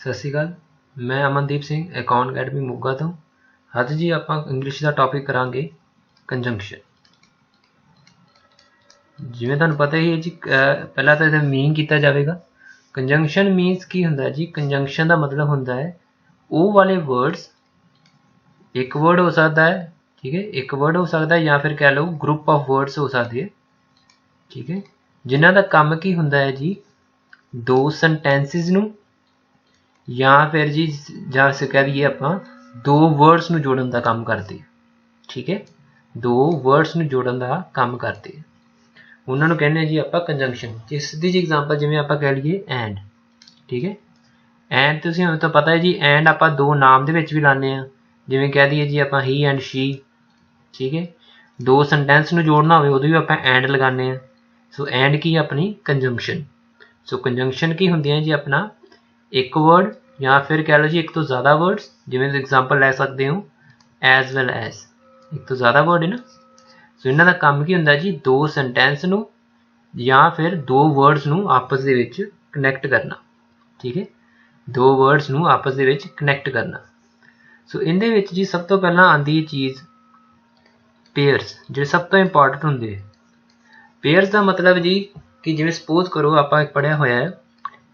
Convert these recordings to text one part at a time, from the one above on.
ਸਤਿ ਸ਼੍ਰੀ ਅਕਾਲ। ਮੈਂ Amandeep Singh account academy Moga ਤੋਂ। ਅੱਜ ਜੀ ਆਪਾਂ ਇੰਗਲਿਸ਼ ਦਾ ਟੌਪਿਕ ਕਰਾਂਗੇ ਕੰਜੰਕਸ਼ਨ। ਜਿਵੇਂ ਤੁਹਾਨੂੰ ਪਤਾ ਹੀ ਹੈ ਜੀ, ਪਹਿਲਾਂ ਤਾਂ ਇਹਦਾ ਮੀਨ ਕੀਤਾ ਜਾਵੇਗਾ। ਕੰਜੰਕਸ਼ਨ ਮੀਨਸ ਕੀ ਹੁੰਦਾ ਜੀ? ਕੰਜੰਕਸ਼ਨ ਦਾ ਮਤਲਬ ਹੁੰਦਾ ਹੈ ਉਹ ਵਾਲੇ ਵਰਡਸ, ਇੱਕ ਵਰਡ ਹੋ ਸਕਦਾ ਹੈ, ਠੀਕ ਹੈ, ਇੱਕ ਵਰਡ ਹੋ ਸਕਦਾ ਹੈ, ਜਾਂ ਫਿਰ ਕਹਿ ਲਓ ਗਰੁੱਪ ਆਫ ਵਰਡਸ ਹੋ ਸਕਦੇ ਹੈ, ਠੀਕ ਹੈ, ਜਿਨ੍ਹਾਂ ਦਾ ਕੰਮ ਕੀ ਹੁੰਦਾ ਹੈ ਜੀ, ਦੋ ਸੈਂਟੈਂਸਿਸ ਨੂੰ ਜਾਂ ਫਿਰ ਜੀ ਜਾਂ ਕਹਿ ਦਈਏ ਆਪਾਂ ਦੋ ਵਰਡਸ ਨੂੰ ਜੋੜਨ ਦਾ ਕੰਮ ਕਰਦੇ, ਠੀਕ ਹੈ, ਦੋ ਵਰਡਸ ਨੂੰ ਜੋੜਨ ਦਾ ਕੰਮ ਕਰਦੇ, ਉਹਨਾਂ ਨੂੰ ਕਹਿੰਦੇ ਜੀ ਆਪਾਂ ਕੰਜੰਕਸ਼ਨ। ਜਿਸ ਦੀ ਜੀ ਐਗਜ਼ਾਮਪਲ ਜਿਵੇਂ ਆਪਾਂ ਕਹਿ ਲਈਏ ਐਂਡ, ਠੀਕ ਹੈ, ਐਂਡ ਤੁਸੀਂ ਹੁਣ ਤਾਂ ਪਤਾ ਹੈ ਜੀ, ਐਂਡ ਆਪਾਂ ਦੋ ਨਾਮ ਦੇ ਵਿੱਚ ਵੀ ਲਾਉਂਦੇ ਹਾਂ। ਜਿਵੇਂ ਕਹਿ ਦਈਏ ਜੀ ਆਪਾਂ ਹੀ ਐਂਡ ਸ਼ੀ, ਠੀਕ ਹੈ, ਦੋ ਸੈਂਟੈਂਸ ਨੂੰ ਜੋੜਨਾ ਹੋਵੇ ਉਦੋਂ ਵੀ ਆਪਾਂ ਐਂਡ ਲਗਾਉਂਦੇ ਹਾਂ। ਸੋ ਐਂਡ ਕੀ ਆਪਣੀ ਕੰਜੰਕਸ਼ਨ। ਸੋ ਕੰਜੰਕਸ਼ਨ ਕੀ ਹੁੰਦੀਆਂ ਜੀ ਆਪਣਾ ਇੱਕ ਵਰਡ ਜਾਂ ਫਿਰ ਕਹਿ ਲਓ ਜੀ ਇੱਕ ਤੋਂ ਜ਼ਿਆਦਾ ਵਰਡਸ, ਜਿਵੇਂ ਐਗਜ਼ਾਮਪਲ ਲੈ ਸਕਦੇ ਹੋ ਐਜ਼ ਵੈਲ ਐਜ਼, ਇੱਕ ਤੋਂ ਜ਼ਿਆਦਾ ਵਰਡ ਹੈ ਨਾ। ਸੋ ਇਹਨਾਂ ਦਾ ਕੰਮ ਕੀ ਹੁੰਦਾ ਜੀ, ਦੋ ਸੈਂਟੈਂਸ ਨੂੰ ਜਾਂ ਫਿਰ ਦੋ ਵਰਡਸ ਨੂੰ ਆਪਸ ਦੇ ਵਿੱਚ ਕਨੈਕਟ ਕਰਨਾ, ਠੀਕ ਹੈ, ਦੋ ਵਰਡਸ ਨੂੰ ਆਪਸ ਦੇ ਵਿੱਚ ਕਨੈਕਟ ਕਰਨਾ। ਸੋ ਇਹਦੇ ਵਿੱਚ ਜੀ ਸਭ ਤੋਂ ਪਹਿਲਾਂ ਆਉਂਦੀ ਚੀਜ਼ ਪੇਅਰਸ, ਜਿਹੜੇ ਸਭ ਤੋਂ ਇੰਪੋਰਟੈਂਟ ਹੁੰਦੇ ਹੈ। ਪੇਅਰਸ ਦਾ ਮਤਲਬ ਜੀ ਕਿ ਜਿਵੇਂ ਸਪੋਜ਼ ਕਰੋ ਆਪਾਂ ਇੱਕ ਪੜ੍ਹਿਆ ਹੋਇਆ ਹੈ,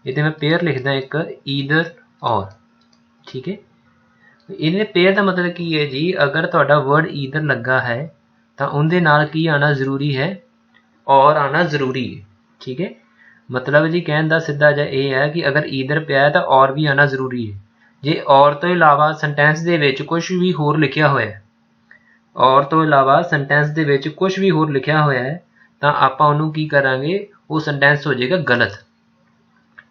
ਇਹਦੇ ਮੈਂ ਪੇਅਰ ਲਿਖਦਾ ਇੱਕ ਈਦਰ ਔਰ, ਠੀਕ ਹੈ। ਇਹਦੇ ਪੇਅਰ ਦਾ ਮਤਲਬ ਕੀ ਹੈ ਜੀ, ਅਗਰ ਤੁਹਾਡਾ ਵਰਡ ਈਦਰ ਲੱਗਾ ਹੈ ਤਾਂ ਉਹਦੇ ਨਾਲ ਕੀ ਆਉਣਾ ਜ਼ਰੂਰੀ ਹੈ, ਔਰ ਆਉਣਾ ਜ਼ਰੂਰੀ ਹੈ, ਠੀਕ ਹੈ। ਮਤਲਬ ਜੀ ਕਹਿਣ ਦਾ ਸਿੱਧਾ ਜਿਹਾ ਇਹ ਹੈ ਕਿ ਅਗਰ ਈਦਰ ਪਿਆ ਹੈ ਤਾਂ ਔਰ ਵੀ ਆਉਣਾ ਜ਼ਰੂਰੀ ਹੈ। ਜੇ ਔਰ ਤੋਂ ਇਲਾਵਾ ਸੈਂਟੈਂਸ ਦੇ ਵਿੱਚ ਕੁਝ ਵੀ ਹੋਰ ਲਿਖਿਆ ਹੋਇਆ ਹੈ, ਔਰ ਤੋਂ ਇਲਾਵਾ ਸੈਂਟੈਂਸ ਦੇ ਵਿੱਚ ਕੁਝ ਵੀ ਹੋਰ ਲਿਖਿਆ ਹੋਇਆ ਹੈ ਤਾਂ ਆਪਾਂ ਉਹਨੂੰ ਕੀ ਕਰਾਂਗੇ, ਉਹ ਸੈਂਟੈਂਸ ਹੋ ਜਾਏਗਾ ਗਲਤ,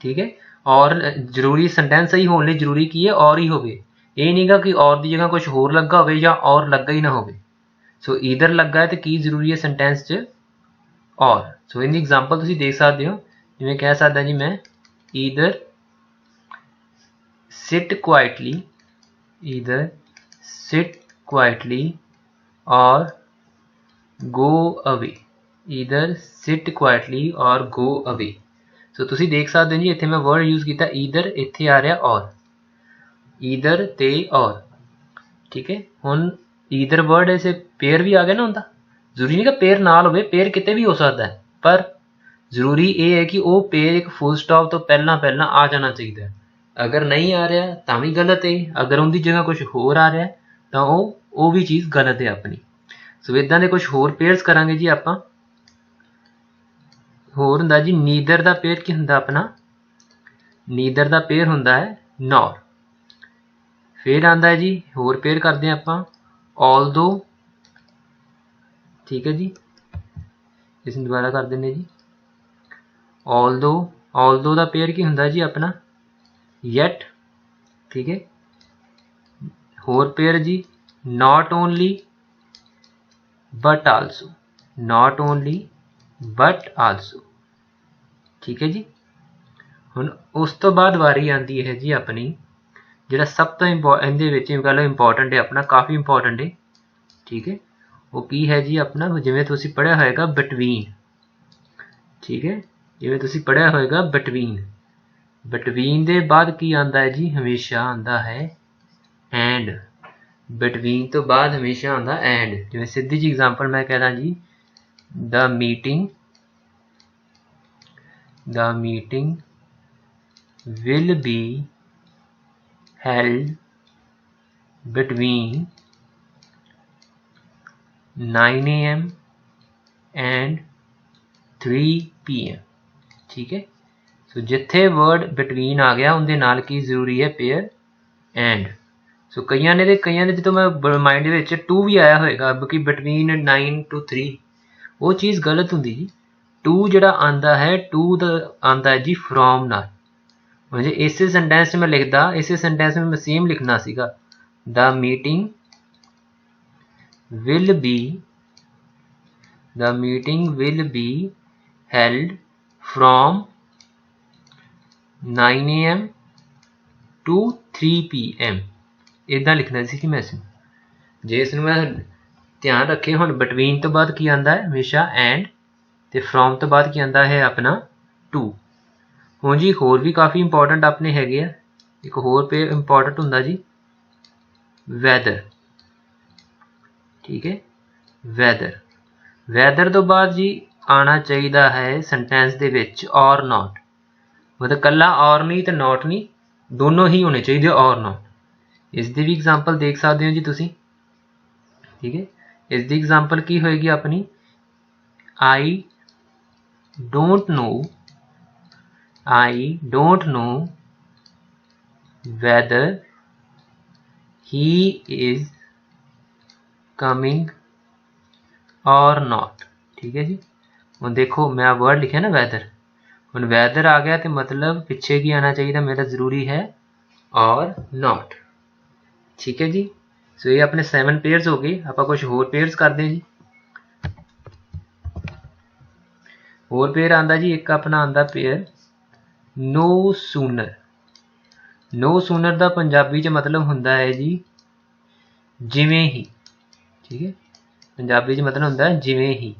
ਠੀਕ ਹੈ। ਔਰ ਜ਼ਰੂਰੀ ਸੈਂਟੈਂਸ ਸਹੀ ਹੋਣ ਲਈ ਜ਼ਰੂਰੀ ਕੀ ਹੈ, ਔਰ ਹੀ ਹੋਵੇ। ਇਹ ਨਹੀਂਗਾ ਕਿ ਔਰ ਦੀ ਜਗ੍ਹਾ ਕੁਝ ਹੋਰ ਲੱਗਾ ਹੋਵੇ ਜਾਂ ਔਰ ਲੱਗਾ ਹੀ ਨਾ ਹੋਵੇ। ਸੋ ਈਦਰ ਲੱਗਾ ਹੈ ਤੇ ਕੀ ਜ਼ਰੂਰੀ ਹੈ ਸੈਂਟੈਂਸ 'ਚ, ਔਰ। ਸੋ ਇਹਦੀ ਐਗਜ਼ਾਮਪਲ ਤੁਸੀਂ ਦੇਖ ਸਕਦੇ ਹੋ, ਜਿਵੇਂ ਕਹਿ ਸਕਦਾ ਜੀ ਮੈਂ ਈਦਰ ਸਿਟ ਕੁਆਇਟਲੀ, ਈਦਰ ਸਿਟ ਕੁਆਇਟਲੀ ਔਰ ਗੋ ਅਵੇ, ਈਦਰ ਸਿਟ ਕੁਆਇਟਲੀ ਔਰ ਗੋ ਅਵੇ। ਸੋ ਤੁਸੀਂ ਦੇਖ ਸਕਦੇ ਹੋ ਜੀ, ਇੱਥੇ ਮੈਂ ਵਰਡ ਯੂਜ਼ ਕੀਤਾ ਈਦਰ, ਇੱਥੇ ਆ ਰਿਹਾ ਔਰ, ਈਦਰ ਤੇ ਔਰ, ਠੀਕ ਹੈ। ਹੁਣ ਈਦਰ ਵਰਡ ਐਸੇ ਪੇਅਰ ਵੀ ਆ ਗਿਆ ਨਾ ਹੁੰਦਾ, ਜ਼ਰੂਰੀ ਨਹੀਂ ਕਿ ਪੇਅਰ ਨਾਲ ਹੋਵੇ, ਪੇਅਰ ਕਿਤੇ ਵੀ ਹੋ ਸਕਦਾ ਹੈ, ਪਰ ਜ਼ਰੂਰੀ ਇਹ ਹੈ ਕਿ ਉਹ ਪੇਅਰ ਇੱਕ ਫੁੱਲ ਸਟਾਪ ਤੋਂ ਪਹਿਲਾਂ ਆ ਜਾਣਾ ਚਾਹੀਦਾ। ਅਗਰ ਨਹੀਂ ਆ ਰਿਹਾ ਤਾਂ ਵੀ ਗਲਤ ਹੈ, ਅਗਰ ਉਹਦੀ ਜਗ੍ਹਾ ਕੁਝ ਹੋਰ ਆ ਰਿਹਾ ਤਾਂ ਉਹ ਵੀ ਚੀਜ਼ ਗਲਤ ਹੈ ਆਪਣੀ। ਸੋ ਇੱਦਾਂ ਦੇ ਕੁਝ ਹੋਰ ਪੇਅਰਸ ਕਰਾਂਗੇ ਜੀ ਆਪਾਂ। ਹੋਰ ਹੁੰਦਾ ਜੀ ਨੀਦਰ ਦਾ ਪੇਅਰ ਕੀ ਹੁੰਦਾ ਆਪਣਾ, ਨੀਦਰ ਦਾ ਪੇਅਰ ਹੁੰਦਾ ਹੈ ਨੌਰ। ਫਿਰ ਆਉਂਦਾ ਹੈ ਜੀ ਹੋਰ ਪੇਅਰ ਕਰਦੇ ਹਾਂ ਆਪਾਂ ਆਲਦੋ, ਠੀਕ ਹੈ ਜੀ, ਇਸ ਨੂੰ ਦੁਬਾਰਾ ਕਰ ਦਿੰਦੇ ਜੀ ਆਲਦੋ। ਆਲਦੋ ਦਾ ਪੇਅਰ ਕੀ ਹੁੰਦਾ ਜੀ ਆਪਣਾ ਯੈਟ, ਠੀਕ ਹੈ। ਹੋਰ ਪੇਅਰ ਜੀ not only but also, not only but also, ਠੀਕ ਹੈ ਜੀ। ਹੁਣ ਉਸ ਤੋਂ ਬਾਅਦ ਵਾਰੀ ਆਉਂਦੀ ਹੈ ਜੀ ਆਪਣੀ ਜਿਹੜਾ ਸਭ ਤੋਂ ਇਹਦੇ ਵਿੱਚ ਗੱਲ ਇੰਪੋਰਟੈਂਟ ਹੈ ਆਪਣਾ, ਕਾਫੀ ਇੰਪੋਰਟੈਂਟ ਹੈ, ਠੀਕ ਹੈ। ਉਹ ਕੀ ਹੈ ਜੀ ਆਪਣਾ, ਜਿਵੇਂ ਤੁਸੀਂ ਪੜ੍ਹਿਆ ਹੋਏਗਾ ਬਿਟਵੀਨ, ਠੀਕ ਹੈ, ਜਿਵੇਂ ਤੁਸੀਂ ਪੜ੍ਹਿਆ ਹੋਏਗਾ ਬਿਟਵੀਨ। ਬਿਟਵੀਨ ਦੇ ਬਾਅਦ ਕੀ ਆਉਂਦਾ ਹੈ ਜੀ, ਹਮੇਸ਼ਾ ਆਉਂਦਾ ਹੈ ਐਂਡ। ਬਿਟਵੀਨ ਤੋਂ ਬਾਅਦ ਹਮੇਸ਼ਾ ਆਉਂਦਾ ਐਂਡ। ਜਿਵੇਂ ਸਿੱਧੀ ਜੀ ਐਗਜ਼ਾਮਪਲ ਮੈਂ ਕਹਿ ਦਾਂ ਜੀ the meeting will be held between 9 AM and 3 PM, ਠੀਕ ਹੈ। ਸੋ ਜਿੱਥੇ ਵਰਡ ਬਿਟਵੀਨ ਆ ਗਿਆ ਉਹਦੇ ਨਾਲ ਕੀ ਜ਼ਰੂਰੀ ਹੈ, ਪੇਅਰ ਐਂਡ। ਸੋ ਕਈਆਂ ਨੇ ਜਦੋਂ ਮੈਂ ਮਾਈਂਡ ਵਿੱਚ 2 ਵੀ ਆਇਆ ਹੋਏਗਾ ਕਿ ਬਿਟਵੀਨ 9 to 3, ਉਹ ਚੀਜ਼ ਗਲਤ ਹੁੰਦੀ ਜੀ। 2 ਜਿਹੜਾ ਆਉਂਦਾ ਹੈ, 2 ਦਾ ਆਉਂਦਾ ਹੈ ਜੀ ਫਰੋਮ ਨਾਲ। म्हणजे ਇਸੇ ਸੈਂਟੈਂਸ 'ਚ ਮੈਂ ਲਿਖਦਾ, ਇਸੇ ਸੈਂਟੈਂਸ ਵਿੱਚ ਮੈਂ ਸੇਮ ਲਿਖਣਾ ਸੀਗਾ the meeting will be held from 9 AM to 3 PM, ਇੱਦਾਂ ਲਿਖਣਾ ਸੀ ਕਿ ਮੈਂ ਇਸ ਨੂੰ, ਜੇ ਇਸ ਨੂੰ ਮੈਂ ਧਿਆਨ ਰੱਖੇ। ਹੁਣ ਬਿਟਵੀਨ ਤੋਂ ਬਾਅਦ ਕੀ ਆਉਂਦਾ ਹੈ ਹਮੇਸ਼ਾ ਐਂਡ, ਤੇ ਫਰੋਮ ਤੋਂ ਬਾਅਦ ਕੀ ਆਉਂਦਾ ਹੈ ਆਪਣਾ 2। ਹੁਣ ਜੀ ਹੋਰ ਵੀ ਕਾਫੀ ਇੰਪੋਰਟੈਂਟ ਆਪਣੇ ਹੈਗੇ ਆ, एक होर पेयर इंपॉर्टेंट हुंदा जी वैदर। ठीक है, वैदर। वैदर तो बाद जी आना चाहिए है सेंटेंस दे विच और नॉट, मतलब कला और नहीं तो नॉट नहीं, दोनों ही होने चाहिए और नॉट। इसकी भी एग्जाम्पल देख सकते हो जी तुसी। ठीक है, इसकी एग्जाम्पल की होएगी अपनी I don't know whether he is coming or not। ठीक है जी, ਹੁਣ देखो मैं वर्ड लिखे ना वैदर, ਹੁਣ वैदर आ गया तो मतलब पिछे की आना चाहिए मेरा जरूरी है और नॉट। ठीक है जी, सो ये अपने 7 पेयर्स हो गए। आप कुछ होर पेयर्स करते हैं जी। होर पेयर आंदा जी, एक अपना आंदा pair no sooner. No sooner का पंजाबी च मतलब हुंदा है जी जिवें ही। ठीक है, पंजाबी च मतलब हुंदा है जिवें ही।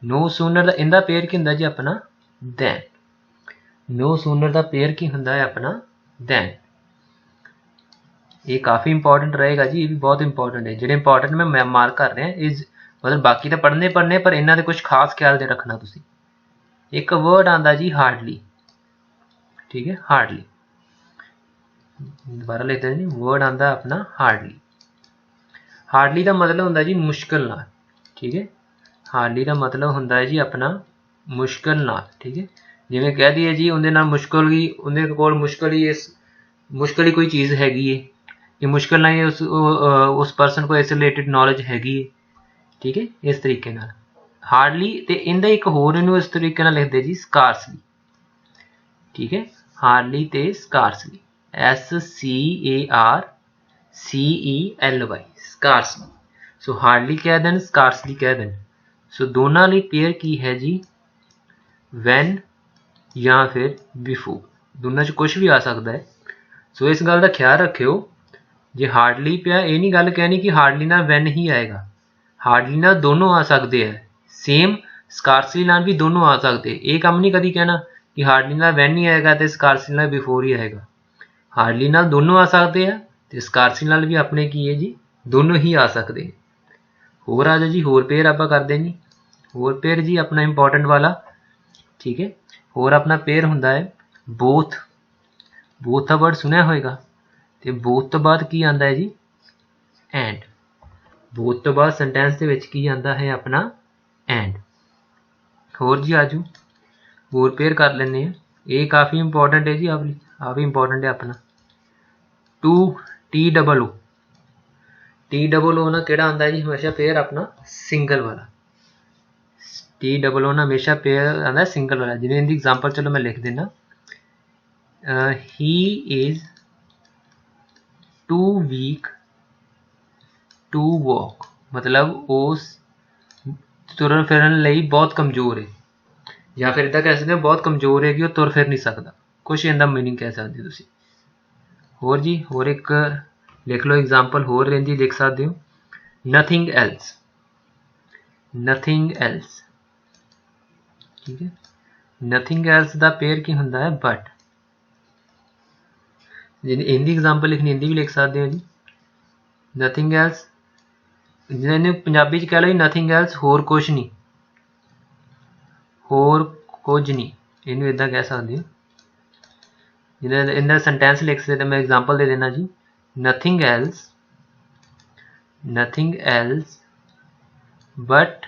नो सूनर का इनका पेयर की हुंदा जी अपना दैन। नो सूनर का पेयर की हुंदा है अपना दैन। ये काफ़ी इंपॉर्टेंट रहेगा जी, ये भी बहुत इंपॉर्टेंट है। जो इंपॉर्टेंट मैं मार्क कर रहे हैं इज मतलब बाकी तो पढ़ने पर इन्हों के कुछ खास ख्याल दे रखना तुसी। एक वर्ड आंदा जी हार्डली। ठीक है, हार्डली दोबारा लिखते हैं जी, वर्ड आंदा अपना हार्डली। हार्डली का मतलब होंदा जी मुश्किल नाल। ठीक है, हार्डली का मतलब होंदा है जी अपना मुश्किल नाल। ठीक है, जिवें कह दिए जी उहदे नाल मुश्किल ही, उहदे कोल मुश्किल ही कोई चीज़ हैगी है, कि मुश्किल ना ही उस परसन को इस रिलेटेड नॉलेज हैगी है। ठीक है, इस तरीके नाल हार्डली। तो इनका एक होर इनू इस तरीके नाल लिखते जी स्कारसली। ठीक है, हार्डली ते स्कारसली, SCARCELY स्कारसली। सो हार्डली कह दें, स्कारसली कह दें। सो दोनों लिए पेयर की है जी वैन या फिर बिफोर, दोनों च कुछ भी आ सकता है। सो इस गल का ख्याल रखियो, जे हार्डली पिया ये नहीं गल कहनी कि हार्डली ना वैन ही आएगा। हार्डली ना दोनों आ सकते हैं, सेम स्कारसली नाल भी दोनों आ सकते हैं। ये काम नहीं कभी कहना कि हार्डली नाल वैन नहीं आएगा तो स्कारसली नाल बिफोर ही आएगा। हार्डली नाल दोनों आ सकते हैं तो स्कारसली नाल भी अपने की है जी दोनों ही आ सकते हैं। होर आ जाओ जी, होर पेयर आप करते हैं जी। होर पेयर जी अपना इंपॉर्टेंट वाला। ठीक है, होर अपना पेयर हुंदा है बोथ। बोथ का वर्ड सुनिया होएगा, तो बोथ तो बाद की आंदा है जी एंड। बोथ तो बाद सेंटेंस के विच की आंदा है अपना एंड। होर जी आजू होर पेयर कर लेने हैं, ये काफ़ी इंपॉर्टेंट है जी, आप भी इंपॉर्टेंट है अपना टू TOO। TOO ना केड़ा आंदा है जी हमेशा पेयर अपना सिंगल वाला। TOO ना हमेशा पेयर आंदा सिंगल वाला। जिवें इनकी एग्जांपल चलो मैं लिख देना, he is too weak to walk, मतलब उस तुरन फिरन लई बहुत कमज़ोर है, या फिर इदा कह सकते हो बहुत कमज़ोर है कि वह तुर फिर नहीं सकता। कुछ इनका मीनिंग कह सकते हो तुसी। होर जी, होर एक लिख लो एग्जाम्पल होर रहिंदी लिख सकते हो, नथिंग एल्स। Nothing else. ठीक है, नथिंग एल्स का पेयर की हुंदा है बट। इनकी एग्जाम्पल लिखनी हिंदी भी लिख सकते हो जी, नथिंग एल्स। जिन्हें पंजाबी च कह लो नथिंग एल्स, होर कुछ नहीं, होर कुछ नहीं, इनू इदा कह सकते हो। जिन्हें इनका सेंटेंस लिख सकते मैं एग्जाम्पल दे देना जी, nothing else but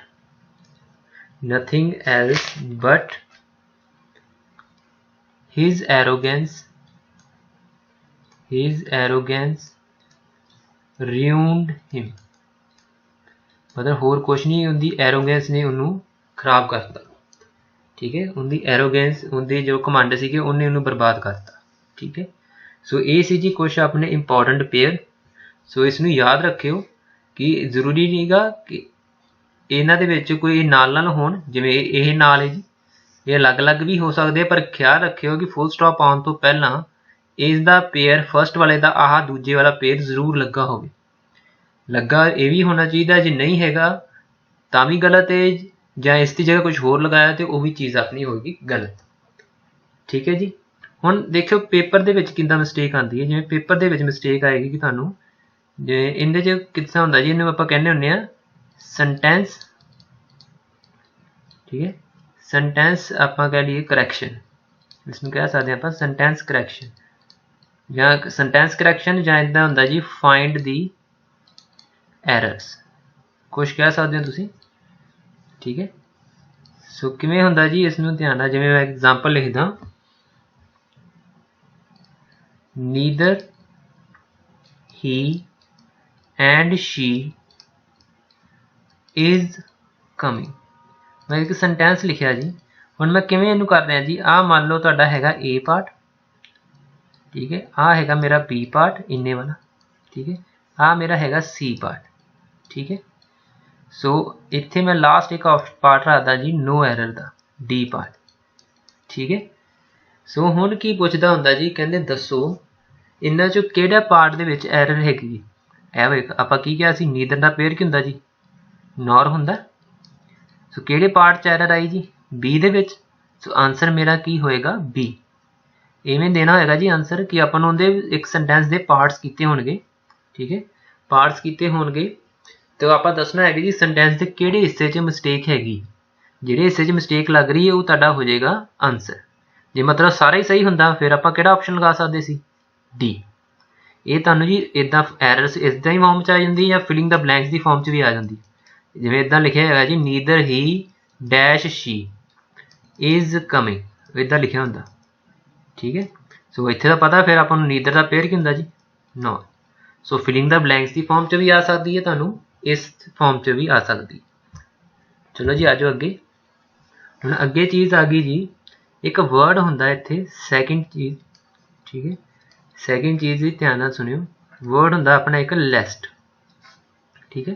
his arrogance ruined him। मतलब होर कुछ नहीं, उनकी एरोगेंस ने उन्होंने खराब करता। ठीक है, उनकी एरोगेंस, उनके जो कमांड सी उन्हें उन्होंने बर्बाद करता। ठीक है, सो ये सी जी कुछ अपने इंपॉर्टेंट पेयर। सो इसनों याद रखियो कि जरूरी नहींगा कि इन्हां दे विच कोई नाल नाल होण, जिवें ये नाल है जी, ये अलग अलग भी हो सकते हैं, पर ख्याल रखियो कि फुल स्टॉप आने तो पहला इसका पेयर फर्स्ट वाले का आह दूजे वाला पेयर जरूर लगा हो। लगा ये भी होना चाहिए, जो नहीं हैगा तां भी गलत है, या इसकी जगह कुछ होर लगाया तो वह भी चीज़ अपनी होगी गलत। ठीक है जी, ਹੁਣ ਦੇਖਿਓ ਪੇਪਰ ਦੇ ਵਿੱਚ ਕਿੰਦਾ ਮਿਸਟੇਕ ਆਉਂਦੀ ਹੈ। ਜਿਵੇਂ ਪੇਪਰ ਦੇ ਵਿੱਚ ਮਿਸਟੇਕ ਆਏਗੀ ਕਿ ਤੁਹਾਨੂੰ ਜਿਵੇਂ ਇਹਦੇ 'ਚ ਕਿੱਦਾਂ ਹੁੰਦਾ ਜੀ, ਇਹਨੂੰ ਆਪਾਂ ਕਹਿੰਦੇ ਹੁੰਦੇ ਆ ਸੈਂਟੈਂਸ, ਠੀਕ ਹੈ, ਸੈਂਟੈਂਸ ਆਪਾਂ ਕਹਿ ਲਈਏ ਕਰੈਕਸ਼ਨ, ਇਸਨੂੰ ਕਹਿ ਸਕਦੇ ਆਪਾਂ ਸੈਂਟੈਂਸ ਕਰੈਕਸ਼ਨ ਜਾਂ ਸੈਂਟੈਂਸ ਕਰੈਕਸ਼ਨ, ਜਾਂ ਇੱਦਾਂ ਹੁੰਦਾ ਜੀ ਫਾਈਂਡ ਦੀ ਐਰਰਸ, ਕੁਛ ਕਹਿ ਸਕਦੇ ਹੋ ਤੁਸੀਂ, ਠੀਕ ਹੈ। ਸੋ ਕਿਵੇਂ ਹੁੰਦਾ ਜੀ, ਇਸ ਨੂੰ ਧਿਆਨ ਨਾਲ, ਜਿਵੇਂ ਮੈਂ ਐਗਜ਼ਾਮਪਲ ਲਿਖਦਾ, neither he and she is coming, ਮੈਂ ਇੱਕ ਸੈਂਟੈਂਸ ਲਿਖਿਆ ਜੀ। ਹੁਣ ਮੈਂ ਕਿਵੇਂ ਇਹਨੂੰ ਕਰ ਰਿਹਾ ਜੀ, ਆਹ ਮੰਨ ਲਓ ਤੁਹਾਡਾ ਹੈਗਾ A ਪਾਰਟ, ਠੀਕ ਹੈ, ਆਹ ਹੈਗਾ ਮੇਰਾ B ਪਾਰਟ ਇੰਨੇ ਵਾਲਾ, ਠੀਕ ਹੈ, ਆਹ ਮੇਰਾ ਹੈਗਾ C ਪਾਰਟ, ਠੀਕ ਹੈ। ਸੋ ਇੱਥੇ ਮੈਂ ਲਾਸਟ ਇੱਕ ਪਾਰਟ ਰੱਖਦਾ ਜੀ ਨੋ ਐਰਰ ਦਾ, D ਪਾਰਟ, ਠੀਕ ਹੈ। ਸੋ ਹੁਣ ਕੀ ਪੁੱਛਦਾ ਹੁੰਦਾ ਜੀ, ਕਹਿੰਦੇ ਦੱਸੋ ਇਹਨਾਂ 'ਚੋਂ ਕਿਹੜਾ ਪਾਰਟ ਦੇ ਵਿੱਚ ਐਰਰ ਹੈਗੀ। ਇਹ ਵੇਖ, ਆਪਾਂ ਕੀ ਕਿਹਾ ਸੀ, ਨੀਦਰ ਦਾ ਪੇਅਰ ਕੀ ਹੁੰਦਾ ਜੀ, ਨੋਰ ਹੁੰਦਾ। ਸੋ ਕਿਹੜੇ ਪਾਰਟ 'ਚ ਐਰਰ ਆਈ ਜੀ, B ਦੇ ਵਿੱਚ। ਸੋ ਆਨਸਰ ਮੇਰਾ ਕੀ ਹੋਏਗਾ, B। ਇਵੇਂ ਦੇਣਾ ਹੋਏਗਾ ਜੀ ਆਨਸਰ ਕਿ ਆਪਾਂ ਨੂੰ ਉਹਦੇ ਇੱਕ ਸੈਂਟੈਂਸ ਦੇ ਪਾਰਟਸ ਕੀਤੇ ਹੋਣਗੇ, ਠੀਕ ਹੈ, ਪਾਰਟਸ ਕੀਤੇ ਹੋਣਗੇ, ਤੇ ਆਪਾਂ ਦੱਸਣਾ ਹੈਗਾ ਜੀ ਸੈਂਟੈਂਸ ਦੇ ਕਿਹੜੇ ਹਿੱਸੇ 'ਚ ਮਿਸਟੇਕ ਹੈਗੀ। ਜਿਹੜੇ ਹਿੱਸੇ 'ਚ ਮਿਸਟੇਕ ਲੱਗ ਰਹੀ ਹੈ ਉਹ ਤੁਹਾਡਾ ਹੋ ਜਾਏਗਾ ਆਨਸਰ। ਜੇ ਮਤਲਬ ਸਾਰਾ ਹੀ ਸਹੀ ਹੁੰਦਾ ਫਿਰ ਆਪਾਂ ਕਿਹੜਾ ਆਪਸ਼ਨ ਲਗਾ ਸਕਦੇ ਸੀ, D। ਇਹ ਤੁਹਾਨੂੰ ਜੀ ਇੱਦਾਂ ਐਰਰਸ ਇੱਦਾਂ ਹੀ ਫਾਰਮ 'ਚ ਆ ਜਾਂਦੀ ਜਾਂ ਫਿਲਿੰਗ ਦਾ ਬਲੈਂਕਸ ਦੀ ਫਾਰਮ 'ਚ ਵੀ ਆ ਜਾਂਦੀ। ਜਿਵੇਂ ਇੱਦਾਂ ਲਿਖਿਆ ਹੈਗਾ ਜੀ, neither he dash Shri is coming, ਇੱਦਾਂ ਲਿਖਿਆ ਹੁੰਦਾ, ਠੀਕ ਹੈ। ਸੋ ਇੱਥੇ ਤਾਂ ਪਤਾ ਫਿਰ ਆਪਾਂ ਨੂੰ ਨੀਦਰ ਦਾ ਪੇਅਰ ਕੀ ਹੁੰਦਾ ਜੀ, ਨੋ। ਸੋ ਫਿਲਿੰਗ ਦਾ ਬਲੈਂਕਸ ਦੀ ਫਾਰਮ 'ਚ ਵੀ ਆ ਸਕਦੀ ਹੈ, ਤੁਹਾਨੂੰ ਇਸ ਫਾਰਮ 'ਚ ਵੀ ਆ ਸਕਦੀ। ਚਲੋ ਜੀ ਆਜੋ ਅੱਗੇ। ਹੁਣ ਅੱਗੇ ਚੀਜ਼ ਆ ਗਈ ਜੀ, ਇੱਕ ਵਰਡ ਹੁੰਦਾ ਇੱਥੇ ਸੈਕਿੰਡ ਚੀਜ਼, ਠੀਕ ਹੈ। ਸੈਕਿੰਡ ਚੀਜ਼ ਵੀ ਧਿਆਨ ਨਾਲ ਸੁਣਿਓ, ਵਰਡ ਹੁੰਦਾ ਆਪਣਾ ਇੱਕ ਲੈਸਟ, ਠੀਕ ਹੈ।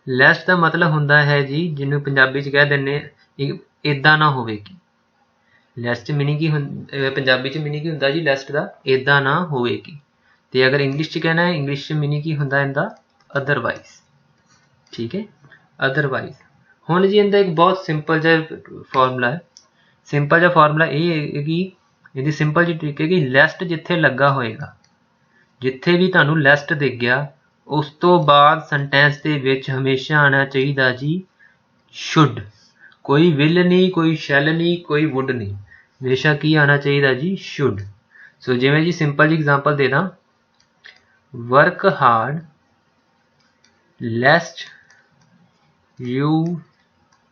ਲੈਸਟ ਦਾ ਮਤਲਬ ਹੁੰਦਾ ਹੈ ਜੀ, ਜਿਹਨੂੰ ਪੰਜਾਬੀ 'ਚ ਕਹਿ ਦਿੰਦੇ ਇੱਦਾਂ ਨਾ ਹੋਵੇ ਕਿ। ਲੈਸਟ 'ਚ ਮੀਨਿੰਗ ਕੀ ਪੰਜਾਬੀ 'ਚ ਮੀਨਿੰਗ ਕੀ ਹੁੰਦਾ ਜੀ ਲੈਸਟ ਦਾ, ਇੱਦਾਂ ਨਾ ਹੋਵੇ ਕਿ। ਤੇ ਅਗਰ ਇੰਗਲਿਸ਼ 'ਚ ਕਹਿਣਾ ਹੈ, ਇੰਗਲਿਸ਼ 'ਚ ਮੀਨਿੰਗ ਕੀ ਹੁੰਦਾ ਇਹਦਾ, ਅਦਰਵਾਈਜ਼, ਠੀਕ ਹੈ, ਅਦਰਵਾਈਜ਼। ਹੁਣ ਜੀ ਇਹਦਾ ਇੱਕ ਬਹੁਤ ਸਿੰਪਲ ਜਿਹਾ ਫਾਰਮੂਲਾ ਹੈ। ਸਿੰਪਲ ਜਿਹਾ ਫਾਰਮੂਲਾ ਇਹ ਹੈ ਕਿ ਇਹਦੀ ਸਿੰਪਲ ਜਿਹੀ ਟ੍ਰਿਕ ਹੈ ਕਿ ਲੈਸਟ ਜਿੱਥੇ ਲੱਗਾ ਹੋਏਗਾ, ਜਿੱਥੇ ਵੀ ਤੁਹਾਨੂੰ ਲੈਸਟ ਦਿਖ ਗਿਆ, ਉਸ ਤੋਂ ਬਾਅਦ ਸੈਂਟੈਂਸ ਦੇ ਵਿੱਚ ਹਮੇਸ਼ਾ ਆਉਣਾ ਚਾਹੀਦਾ ਜੀ ਸ਼ੁੱਡ। ਕੋਈ ਵਿਲ ਨਹੀਂ, ਕੋਈ ਸ਼ੈਲ ਨਹੀਂ, ਕੋਈ ਵੁੱਡ ਨਹੀਂ, ਹਮੇਸ਼ਾ ਕੀ ਆਉਣਾ ਚਾਹੀਦਾ ਜੀ, ਸ਼ੁੱਡ। ਸੋ ਜਿਵੇਂ ਜੀ ਸਿੰਪਲ ਜੀ ਐਗਜ਼ਾਮਪਲ ਦੇ ਦਾਂ, work hard lest you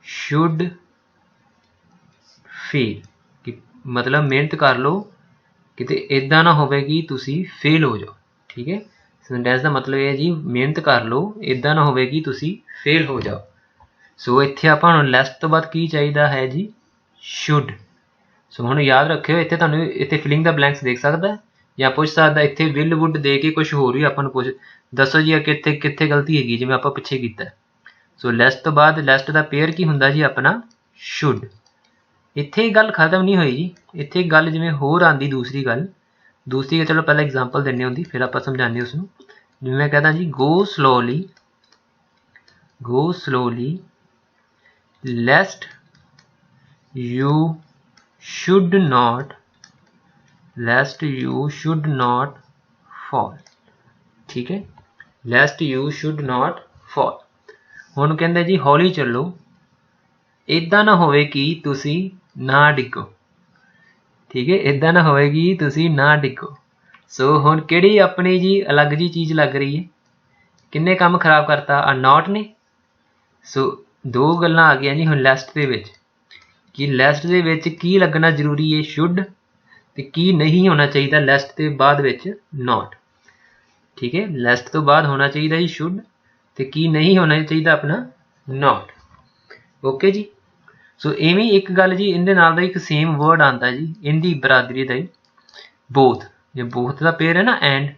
should fail, ਕਿ ਮਤਲਬ ਮਿਹਨਤ ਕਰ ਲਓ ਕਿਤੇ ਇੱਦਾਂ ਨਾ ਹੋਵੇ ਕਿ ਤੁਸੀਂ ਫੇਲ ਹੋ ਜਾਓ, ਠੀਕ ਹੈ। ਸੈਂਟੈਂਸ ਦਾ ਮਤਲਬ ਇਹ ਹੈ ਜੀ ਮਿਹਨਤ ਕਰ ਲਓ, ਇੱਦਾਂ ਨਾ ਹੋਵੇ ਕਿ ਤੁਸੀਂ ਫੇਲ ਹੋ ਜਾਓ। ਸੋ ਇੱਥੇ ਆਪਾਂ ਨੂੰ ਲੈਸਟ ਤੋਂ ਬਾਅਦ ਕੀ ਚਾਹੀਦਾ ਹੈ ਜੀ, ਸ਼ੁੱਡ। ਸੋ ਹੁਣ ਯਾਦ ਰੱਖਿਓ, ਇੱਥੇ ਤੁਹਾਨੂੰ ਇੱਥੇ ਫਿਲਿੰਗ ਦਾ ਬਲੈਂਕਸ ਦੇਖ ਸਕਦਾ ਜਾਂ ਪੁੱਛ ਸਕਦਾ, ਇੱਥੇ ਵਿਲ ਵੁੱਡ ਦੇ ਕੇ ਕੁਝ ਹੋਰ ਵੀ ਆਪਾਂ ਨੂੰ ਪੁੱਛ, ਦੱਸੋ ਜੀ ਕਿੱਥੇ ਕਿੱਥੇ ਗਲਤੀ ਹੈਗੀ, ਜਿਵੇਂ ਆਪਾਂ ਪਿੱਛੇ ਕੀਤਾ। ਸੋ ਲੈਸਟ ਤੋਂ ਬਾਅਦ ਲੈਸਟ ਦਾ ਪੇਅਰ ਕੀ ਹੁੰਦਾ ਜੀ ਆਪਣਾ, ਸ਼ੁੱਡ। ਇੱਥੇ ਗੱਲ ਖਤਮ ਨਹੀਂ ਹੋਈ ਜੀ, ਇੱਥੇ ਗੱਲ ਜਿਵੇਂ ਹੋਰ ਆਉਂਦੀ ਦੂਸਰੀ ਗੱਲ, ਚਲੋ ਪਹਿਲਾਂ ਐਗਜ਼ਾਮਪਲ ਦਿੰਦੇ ਹੁੰਦੀ ਫਿਰ ਆਪਾਂ ਸਮਝਾਉਂਦੇ ਉਸ ਨੂੰ। ਜਿਵੇਂ ਮੈਂ ਕਹਿੰਦਾ ਜੀ ਗੋ slowly lest you should not fall, ਠੀਕ ਹੈ, lest you should not fall। ਹੁਣ ਕਹਿੰਦੇ ਜੀ ਹੌਲੀ ਚੱਲੋ, ਇੱਦਾਂ ਨਾ ਹੋਵੇ ਕਿ ਤੁਸੀਂ ਨਾ ਡਿੱਗੋ, ਠੀਕ ਹੈ, ਇੱਦਾਂ ਨਾ ਹੋਵੇ ਕਿ ਤੁਸੀਂ ਨਾ ਡਿੱਗੋ। ਸੋ ਹੁਣ ਕਿਹੜੀ ਆਪਣੀ ਜੀ ਅਲੱਗ ਜੀ ਚੀਜ਼ ਲੱਗ ਰਹੀ ਹੈ, ਕਿੰਨੇ ਕੰਮ ਖਰਾਬ ਕਰਤਾ, ਆ ਨਾਟ ਨੇ। ਸੋ ਦੋ ਗੱਲਾਂ ਆ ਗਈਆਂ ਜੀ ਹੁਣ ਲੈਸਟ ਦੇ ਵਿੱਚ, ਕਿ ਲੈਸਟ ਦੇ ਵਿੱਚ ਕੀ ਲੱਗਣਾ ਜ਼ਰੂਰੀ ਹੈ, ਸ਼ੁੱਡ, ਤੇ ਕੀ ਨਹੀਂ ਹੋਣਾ ਚਾਹੀਦਾ ਲੈਸਟ ਦੇ ਬਾਅਦ ਵਿੱਚ, ਨਾਟ, ਠੀਕ ਹੈ। ਲੈਸਟ ਤੋਂ ਬਾਅਦ ਹੋਣਾ ਚਾਹੀਦਾ ਜੀ ਸ਼ੁੱਡ, ਤੇ ਕੀ ਨਹੀਂ ਹੋਣਾ ਚਾਹੀਦਾ ਆਪਣਾ, ਨਾਟ। ਓਕੇ ਜੀ। ਸੋ ਇਵੇਂ ਇੱਕ ਗੱਲ ਜੀ, ਇਹਦੇ ਨਾਲ ਦਾ ਇੱਕ ਸੇਮ ਵਰਡ ਆਉਂਦਾ ਜੀ ਇਹਦੀ ਬਰਾਦਰੀ ਦਾ ਹੀ, ਬੋਥ। ਜੇ ਬੋਥ ਦਾ ਪੇਅਰ ਹੈ ਨਾ ਐਂਡ,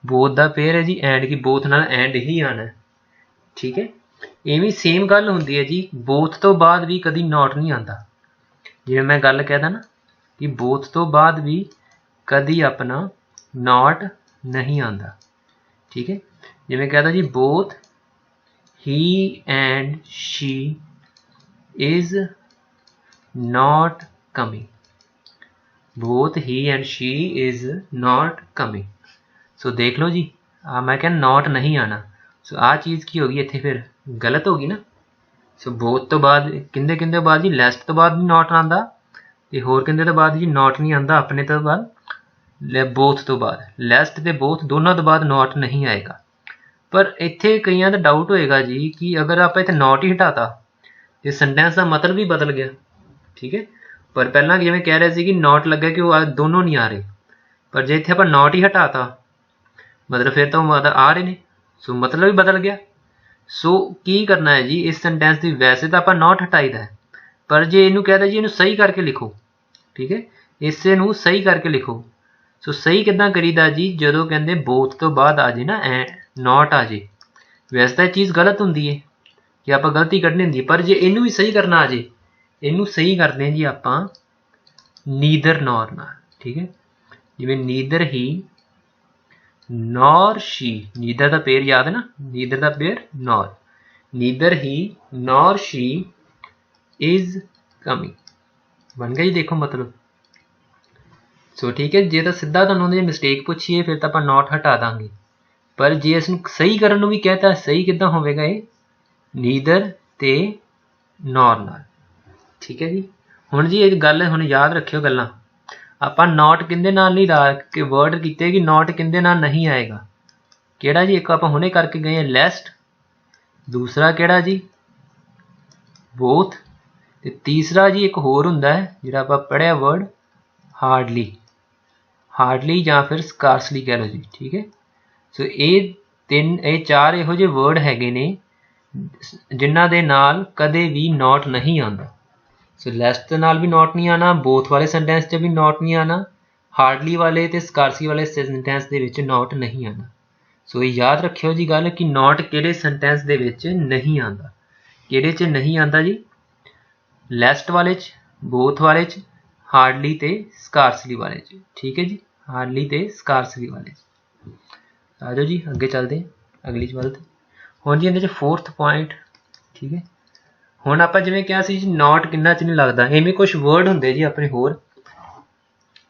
ਬੋਥ ਦਾ ਪੇਅਰ ਹੈ ਜੀ ਐਂਡ, ਕਿ ਬੋਥ ਨਾਲ ਐਂਡ ਹੀ ਆਉਣਾ, ਠੀਕ ਹੈ। ਇਵੇਂ ਸੇਮ ਗੱਲ ਹੁੰਦੀ ਹੈ ਜੀ, ਬੋਥ ਤੋਂ ਬਾਅਦ ਵੀ ਕਦੀ ਨਾਟ ਨਹੀਂ ਆਉਂਦਾ। ਜਿਵੇਂ ਮੈਂ ਗੱਲ ਕਹਿਦਾ ਨਾ ਕਿ ਬੋਥ ਤੋਂ ਬਾਅਦ ਵੀ ਕਦੀ ਆਪਣਾ ਨਾਟ ਨਹੀਂ ਆਉਂਦਾ, ਠੀਕ ਹੈ। ਜਿਵੇਂ ਕਹਿਦਾ ਜੀ both he and she is not coming, both he and she is not coming। सो देख लो जी, मैं क्या नॉट नहीं आना। सो आ चीज़ की होगी इत्थे फिर गलत होगी ना। सो बोथ तो बाद किंदे किंदे बाद जी लेस्ट तो बाद नहीं नॉट आंदा ते होर किंदे तो बाद जी नॉट नहीं आंदा अपने तो बाद बोथ तो बाद लेस्ट ते बोथ दोनों तो बाद नॉट नहीं आएगा। पर इत्थे कईयां दा डाउट होएगा जी कि अगर आप इत्थे नॉट ही हटाता ਤੇ ਸੈਂਟੈਂਸ ਦਾ ਮਤਲਬ ਵੀ ਬਦਲ ਗਿਆ। ਠੀਕ ਹੈ, ਪਰ ਪਹਿਲਾਂ ਜਿਵੇਂ ਕਹਿ ਰਹੇ ਸੀ ਕਿ ਨੋਟ ਲੱਗਾ ਕਿ ਉਹ ਦੋਨੋਂ ਨਹੀਂ ਆ ਰਹੇ, ਪਰ ਜੇ ਇੱਥੇ ਆਪਾਂ ਨੋਟ ਹੀ ਹਟਾਤਾ ਮਤਲਬ ਫਿਰ ਤਾਂ ਉਹ ਆ ਰਹੇ ਨੇ। ਸੋ ਮਤਲਬ ਵੀ ਬਦਲ ਗਿਆ। ਸੋ ਕੀ ਕਰਨਾ ਹੈ ਜੀ ਇਸ ਸੈਂਟੈਂਸ ਦੀ, ਵੈਸੇ ਤਾਂ ਆਪਾਂ ਨੋਟ ਹਟਾਈਦਾ ਹੈ, ਪਰ ਜੇ ਇਹਨੂੰ ਕਹਿ ਦਿਆ ਜੀ ਇਹਨੂੰ ਸਹੀ ਕਰਕੇ ਲਿਖੋ। ਠੀਕ ਹੈ, ਇਸੇ ਨੂੰ ਸਹੀ ਕਰਕੇ ਲਿਖੋ। ਸੋ ਸਹੀ ਕਿੱਦਾਂ ਕਰੀਦਾ ਜੀ, ਜਦੋਂ ਕਹਿੰਦੇ ਬੋਥ ਤੋਂ ਬਾਅਦ ਆ ਜੇ ਨਾ ਨੋਟ ਆ ਜੇ। ਵੈਸੇ ਤਾਂ ਇਹ ਚੀਜ਼ ਗਲਤ ਹੁੰਦੀ ਹੈ ਕਿ ਆਪਾਂ ਗਲਤੀ ਕੱਢਣੀ ਹੁੰਦੀ, ਪਰ ਜੇ ਇਹਨੂੰ ਵੀ ਸਹੀ ਕਰਨਾ ਆ ਜੇ, ਇਹਨੂੰ ਸਹੀ ਕਰਦੇ ਹਾਂ ਜੀ ਆਪਾਂ ਨੀਦਰ ਨੌਰ ਨਾਲ। ਠੀਕ ਹੈ, ਜਿਵੇਂ neither he nor she, neither ਦਾ ਪੇਰ ਯਾਦ ਹੈ ਨਾ, ਨੀਦਰ ਦਾ pair nor, neither he nor she is coming ਬਣ ਗਿਆ ਜੀ। ਦੇਖੋ ਮਤਲਬ। ਸੋ ਠੀਕ ਹੈ, ਜੇ ਤਾਂ ਸਿੱਧਾ ਤੁਹਾਨੂੰ ਉਹਨੇ ਮਿਸਟੇਕ ਪੁੱਛੀਏ ਫਿਰ ਤਾਂ ਆਪਾਂ ਨੋਟ ਹਟਾ ਦਾਂਗੇ, ਪਰ ਜੇ ਇਸ ਨੂੰ ਸਹੀ ਕਰਨ ਨੂੰ ਵੀ ਕਹਿਤਾ, ਸਹੀ ਕਿੱਦਾਂ ਹੋਵੇਗਾ ਇਹ ਨੀਦਰ ਤੇ ਨੌਰ ਨਾਲ। ਠੀਕ ਹੈ ਜੀ। ਹੁਣ ਜੀ ਇਹ ਗੱਲ ਹੁਣ ਯਾਦ ਰੱਖਿਓ ਗੱਲਾਂ, ਆਪਾਂ ਨੋਟ ਕਿੰਦੇ ਨਾਲ ਨਹੀਂ ਲਾ ਕੇ ਵਰਡ ਕੀਤੇ ਕਿ ਨੋਟ ਕਿੰਦੇ ਨਾਲ ਨਹੀਂ ਆਏਗਾ। ਕਿਹੜਾ ਜੀ, ਇੱਕ ਆਪਾਂ ਹੁਣੇ ਕਰਕੇ ਗਏ ਹਾਂ ਲੈਸਟ, ਦੂਸਰਾ ਕਿਹੜਾ ਜੀ ਬੋਥ, ਤੇ ਤੀਸਰਾ ਜੀ ਇੱਕ ਹੋਰ ਹੁੰਦਾ ਹੈ ਜਿਹੜਾ ਆਪਾਂ ਪੜ੍ਹਿਆ ਵਰਡ ਹਾਰਡਲੀ, ਹਾਰਡਲੀ ਜਾਂ ਫਿਰ ਸਕਾਰਸਲੀ ਕਹਿ ਲਓ ਜੀ। ਠੀਕ ਹੈ, ਸੋ ਇਹ ਚਾਰ ਇਹੋ ਜਿਹੇ ਵਰਡ ਹੈਗੇ ਨੇ ਜਿਨ੍ਹਾਂ ਦੇ ਨਾਲ ਕਦੇ ਵੀ ਨੋਟ ਨਹੀਂ ਆਉਂਦਾ। ਸੋ ਲੈਸਟ ਦੇ ਨਾਲ ਵੀ ਨੋਟ ਨਹੀਂ ਆਉਣਾ, ਬੋਥ ਵਾਲੇ ਸੈਂਟੈਂਸ 'ਚ ਵੀ ਨੋਟ ਨਹੀਂ ਆਉਣਾ, ਹਾਰਡਲੀ ਵਾਲੇ ਤੇ ਸਕਾਰਸੀ ਵਾਲੇ ਸੈਂਟੈਂਸ ਦੇ ਵਿੱਚ ਨੋਟ ਨਹੀਂ ਆਉਣਾ। ਸੋ ਇਹ ਯਾਦ ਰੱਖਿਓ ਜੀ ਗੱਲ ਕਿ ਨੋਟ ਕਿਹੜੇ ਸੈਂਟੈਂਸ ਦੇ ਵਿੱਚ ਨਹੀਂ ਆਉਂਦਾ। ਕਿਹੜੇ 'ਚ ਨਹੀਂ ਆਉਂਦਾ ਜੀ, ਲੈਸਟ ਵਾਲੇ 'ਚ, ਬੋਥ ਵਾਲੇ 'ਚ, ਹਾਰਡਲੀ ਤੇ ਸਕਾਰਸਲੀ ਵਾਲੇ 'ਚ। ਠੀਕ ਹੈ ਜੀ, ਹਾਰਡਲੀ ਤੇ ਸਕਾਰਸਲੀ ਵਾਲੇ 'ਚ। ਆ ਜਾਓ ਜੀ ਅੱਗੇ ਚੱਲਦੇ ਹਾਂ ਅਗਲੀ ਵੱਲ। ਤੇ ਹੁਣ ਜੀ ਇਹਦੇ 'ਚ ਫੋਰਥ ਪੁਆਇੰਟ। ਠੀਕ ਹੈ, ਹੁਣ ਆਪਾਂ ਜਿਵੇਂ ਕਿਹਾ ਸੀ ਜੀ ਨੋਟ ਕਿੰਨਾ 'ਚ ਨਹੀਂ ਲੱਗਦਾ, ਐਵੇਂ ਕੁਛ ਵਰਡ ਹੁੰਦੇ ਜੀ ਆਪਣੇ ਹੋਰ।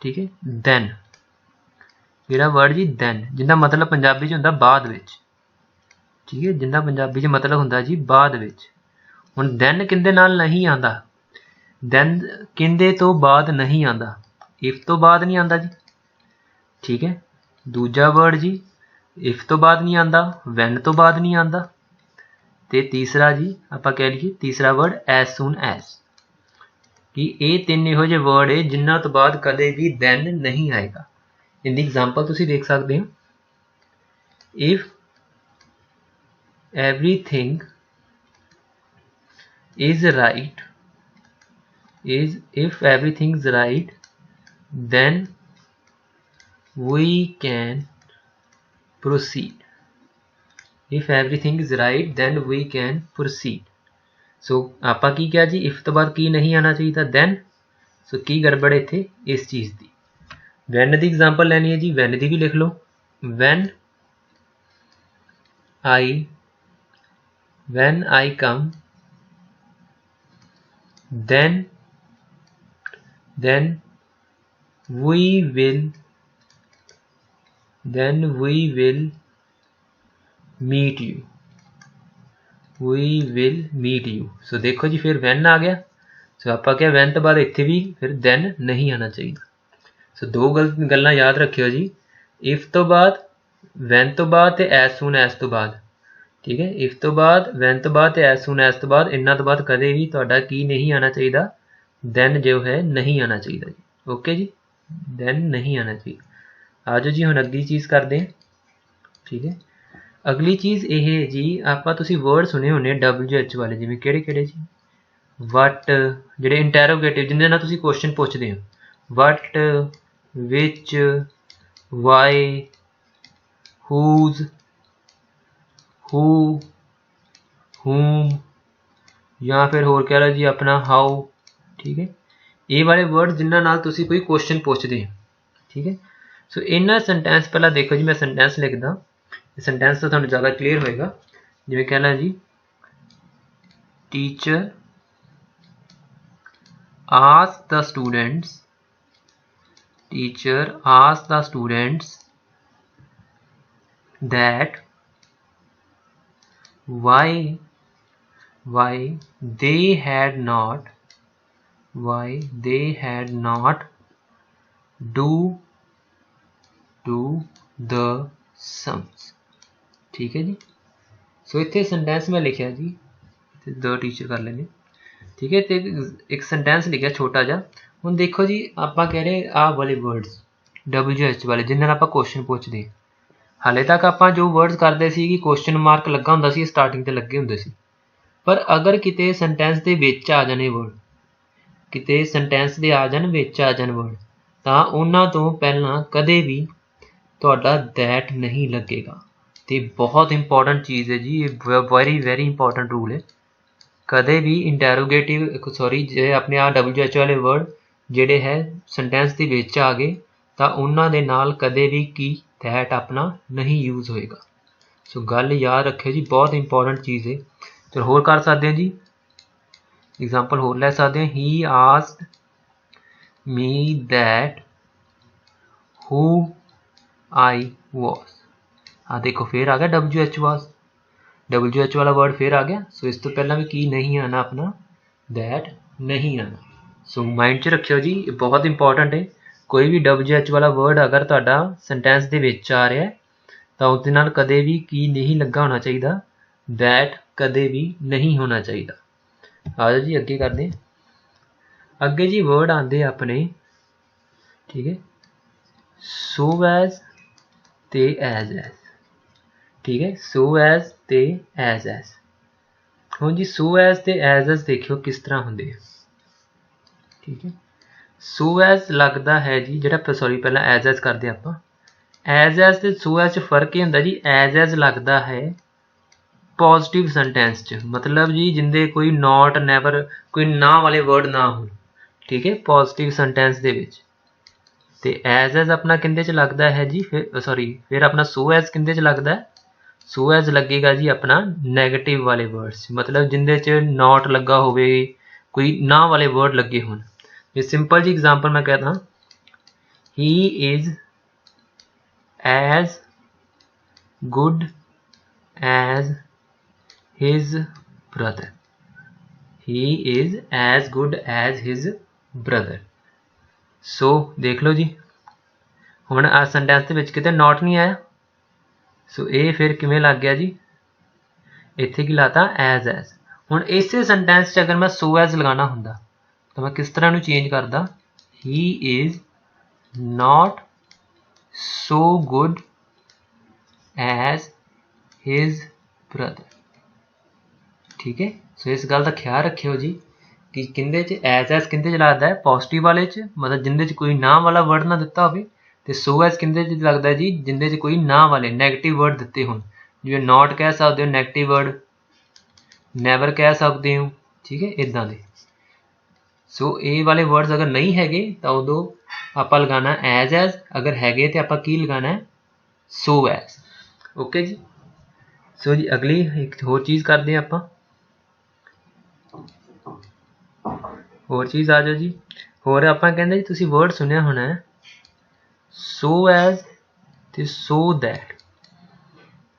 ਠੀਕ ਹੈ, ਦੈਨ, ਜਿਹੜਾ ਵਰਡ ਜੀ ਦੈਨ, ਜਿਹਦਾ ਮਤਲਬ ਪੰਜਾਬੀ 'ਚ ਹੁੰਦਾ ਬਾਅਦ ਵਿੱਚ। ਠੀਕ ਹੈ, ਜਿਹਦਾ ਪੰਜਾਬੀ 'ਚ ਮਤਲਬ ਹੁੰਦਾ ਜੀ ਬਾਅਦ ਵਿੱਚ। ਹੁਣ ਦੈਨ ਕਿੰਦੇ ਨਾਲ ਨਹੀਂ ਆਉਂਦਾ, ਦੈਨ ਕਿੰਦੇ ਤੋਂ ਬਾਅਦ ਨਹੀਂ ਆਉਂਦਾ, ਇਫ ਤੋਂ ਬਾਅਦ ਨਹੀਂ ਆਉਂਦਾ ਜੀ। ਠੀਕ ਹੈ, ਦੂਜਾ ਵਰਡ ਜੀ ਇਫ ਤੋਂ ਬਾਅਦ ਨਹੀਂ ਆਉਂਦਾ, ਵੈਨ ਤੋਂ ਬਾਅਦ ਨਹੀਂ ਆਉਂਦਾ, ਤੇ ਤੀਸਰਾ ਜੀ ਆਪਾਂ ਕਹਿ ਲਈਏ ਤੀਸਰਾ ਵਰਡ ਐਜ਼ ਸੂਨ ਐਜ਼। ਕਿ ਇਹ ਤਿੰਨ ਇਹੋ ਜਿਹੇ ਵਰਡ ਹੈ ਜਿਨ੍ਹਾਂ ਤੋਂ ਬਾਅਦ ਕਦੇ ਵੀ ਦੈਨ ਨਹੀਂ ਆਏਗਾ। ਇਹਦੀ ਐਗਜ਼ਾਮਪਲ ਤੁਸੀਂ ਦੇਖ ਸਕਦੇ ਹੋ, if everything is right, if everything is right then we can proceed, if everything is right then we can proceed। ਸੋ ਆਪਾਂ ਕੀ ਕਿਹਾ ਜੀ, ਇਫ ਤੋਂ ਬਾਅਦ ਕੀ ਨਹੀਂ ਆਉਣਾ ਚਾਹੀਦਾ, ਦੈਨ। ਸੋ ਕੀ ਗੜਬੜ ਇੱਥੇ ਇਸ ਚੀਜ਼ ਦੀ। ਵੈਨ ਦੀ ਐਗਜ਼ਾਮਪਲ ਲੈਣੀ ਹੈ ਜੀ, ਵੈਨ ਦੀ ਵੀ ਲਿਖ ਲਓ, when I come then we will meet you, so ਦੇਖੋ ਜੀ ਫਿਰ ਵੈਨ ਆ ਗਿਆ। ਸੋ ਆਪਾਂ ਕਿਹਾ ਵੈਨ ਤੋਂ ਬਾਅਦ ਇੱਥੇ ਵੀ ਫਿਰ ਦੈਨ ਨਹੀਂ ਆਉਣਾ ਚਾਹੀਦਾ। ਸੋ ਦੋ ਗੱਲਾਂ ਯਾਦ ਰੱਖਿਓ ਜੀ, ਇਫ ਤੋਂ ਬਾਅਦ, ਵੈਨ ਤੋਂ ਬਾਅਦ ਤੇ ਐਜ਼ ਸੂਨ ਐਜ਼ ਤੋਂ ਬਾਅਦ। ਠੀਕ ਹੈ, ਇਫ ਤੋਂ ਬਾਅਦ, ਵੈਨ ਤੋਂ ਬਾਅਦ ਤੇ ਐਜ਼ ਸੂਨ ਐਜ਼ ਤੋਂ ਬਾਅਦ, ਇਹਨਾਂ ਤੋਂ ਬਾਅਦ ਕਦੇ ਵੀ ਤੁਹਾਡਾ ਕੀ ਨਹੀਂ ਆਉਣਾ ਚਾਹੀਦਾ, ਦੈਨ ਜੋ ਹੈ ਨਹੀਂ ਆਉਣਾ ਚਾਹੀਦਾ ਜੀ। ਓਕੇ ਜੀ, ਦੈਨ ਨਹੀਂ ਆਉਣਾ ਚਾਹੀਦਾ। ਆ ਜਾਓ ਜੀ ਹੁਣ ਅਗਲੀ ਚੀਜ਼ ਕਰਦੇ ਹਾਂ। ਠੀਕ ਹੈ, ਅਗਲੀ ਚੀਜ਼ ਇਹ ਹੈ ਜੀ, ਆਪਾਂ ਤੁਸੀਂ ਵਰਡ ਸੁਣੇ ਹੋਣੇ WH ਵਾਲੇ, ਜਿਵੇਂ ਕਿਹੜੇ ਕਿਹੜੇ ਜੀ, ਵਟ, ਜਿਹੜੇ ਇੰਟੈਰੋਗੇਟਿਵ ਜਿਹਦੇ ਨਾਲ ਤੁਸੀਂ ਕੁਐਸਚਨ ਪੁੱਛਦੇ ਹੋ, ਵਟ, ਵਿਚ, ਵਾਈ, ਹੂਜ਼, who, whom, ਜਾਂ ਫਿਰ ਹੋਰ ਕਹਿ ਲਓ ਜੀ ਆਪਣਾ ਹਾਊ। ਠੀਕ ਹੈ, ਇਹ ਵਾਲੇ ਵਰਡ ਜਿਨ੍ਹਾਂ ਨਾਲ ਤੁਸੀਂ ਕੋਈ ਕੁਐਸਚਨ ਪੁੱਛਦੇ ਹੋ। ਠੀਕ ਹੈ, ਸੋ ਇਹਨਾਂ ਸੈਂਟੈਂਸ ਪਹਿਲਾਂ ਦੇਖੋ ਜੀ, ਮੈਂ ਸੈਂਟੈਂਸ ਲਿਖਦਾ, ਸੈਂਟੈਂਸ ਤਾਂ ਤੁਹਾਨੂੰ ਜ਼ਿਆਦਾ ਕਲੀਅਰ ਹੋਏਗਾ। ਜਿਵੇਂ ਕਹਿਣਾ ਜੀ, teacher ask the students teacher asked the students that why they had not do the sums। ठीक है जी। सो इत्थे सेंटेंस मैं लिखिया जी, द टीचर कर लेने, ठीक है। तो एक सेंटेंस लिखा छोटा जा। हुण देखो जी, आपां कह रहे आ वाले वर्ड्स WH वाले जिन्हां नाल आपां क्वेश्चन पुछदे, हाले तक आपां जो वर्ड्स करदे सी कि क्वेश्चन मार्क लगा हुंदा सी, स्टार्टिंग ते लगे हुंदे सी। पर अगर किते सेंटेंस दे विच आ जाने वर्ड, किते सेंटेंस दे आ जाण विच आ जाण वर्ड, तां उन्हां तों पहिलां कदे भी तुहाडा दैट नहीं लगेगा। तो बहुत इंपॉर्टेंट चीज़ है जी, वेरी इंपॉर्टेंट रूल है। कदे भी इंटैरोगेटिव जे अपने आ WH वाले वर्ड ਜਿਹੜੇ है सेंटेंस ਦੇ ਵਿੱਚ आ गए ਤਾਂ ਉਹਨਾਂ ਦੇ ਨਾਲ ਕਦੇ ਵੀ ਕੀ दैट अपना नहीं यूज़ होएगा। सो गल याद रखियो जी, बहुत इंपॉर्टेंट चीज़ है। चलो होर कर सकते हैं जी, एग्जाम्पल होर लै सकते हैं। He asked me that who I was. हाँ देखो फिर आ गया WH वाज, WH वाला वर्ड फिर आ गया। सो इस तो पहला भी की नहीं आना अपना, दैट नहीं आना। सो माइंड च रखियो जी, बहुत इंपॉर्टेंट है। कोई भी WH वाला वर्ड अगर तुहाडा सेंटेंस दे विच आ रहा है तो उसदे नाल कदे भी की नहीं लगा होना चाहिए, दैट कदे भी नहीं होना चाहिए। आ जाओ जी अगे करते हैं। अगे जी वर्ड आते अपने, ठीक है, सो एज ते एज एज, ठीक है, सो एज ते एज एज। हुण जी सो एज ते एज एज देखियो किस तरह होंदे, ठीक है। सो एज लगता है जी, जिहड़ा सॉरी पहला एज करते आपां, एज ते सो एज फर्क ये हुंदा जी, एज लगता है पॉजिटिव सेंटेंस च, मतलब जी जिंदे कोई नॉट नैवर कोई ना वाले वर्ड ना हो, ठीक है, पॉजिटिव सेंटेंस दे विच। ते एज अपना किंदे च लगता है जी, फिर अपना सो एज किंदे च लगता है, सो एज लगेगा जी अपना नैगेटिव वाले वर्ड्स, मतलब जिंदे च नॉट लगा होवे, कोई ना वाले वर्ड लगे होण। ये सिंपल जी एग्जाम्पल मैं कहता, he is as good as his brother, he is as good as his brother. So देख लो जी, हुण आ सेंटेंस दे विच किते नॉट नहीं आया। सो ये फिर किवें लग गया जी, इत्थे की लाता एज एज। हुण इसे सेंटेंस च अगर मैं सो एज लगाना हुंदा तो मैं किस तरह चेंज करदा, he is not so good as his brother, ठीक है। सो इस गल का ख्याल रखियो जी कि किंदे च एज किंदे च लगता है, पॉजिटिव वाले च, मतलब जिंदे च कोई ना वाला वर्ड ना दिता हो, तो सो एज किंदे च लगता है जी, जिंदे च कोई ना वाले नैगेटिव वर्ड दिते हो, जिवें नॉट कह सकते हो नैगेटिव वर्ड, नैवर कह सकते हो, ठीक है, इदां दे। सो ए वाले वर्ड्स अगर नहीं हैगे तो उदों आपां लगाना एज, अगर हैगे तो आपां की लगाना है, सो एज। ओके जी। सो जी अगली एक होर चीज़ करते हैं आपां, होर चीज़ आ जाओ जी। होर आपां कहंदे जी तुसीं वर्ड सुनिया होना है, सो एज ते सो दैट,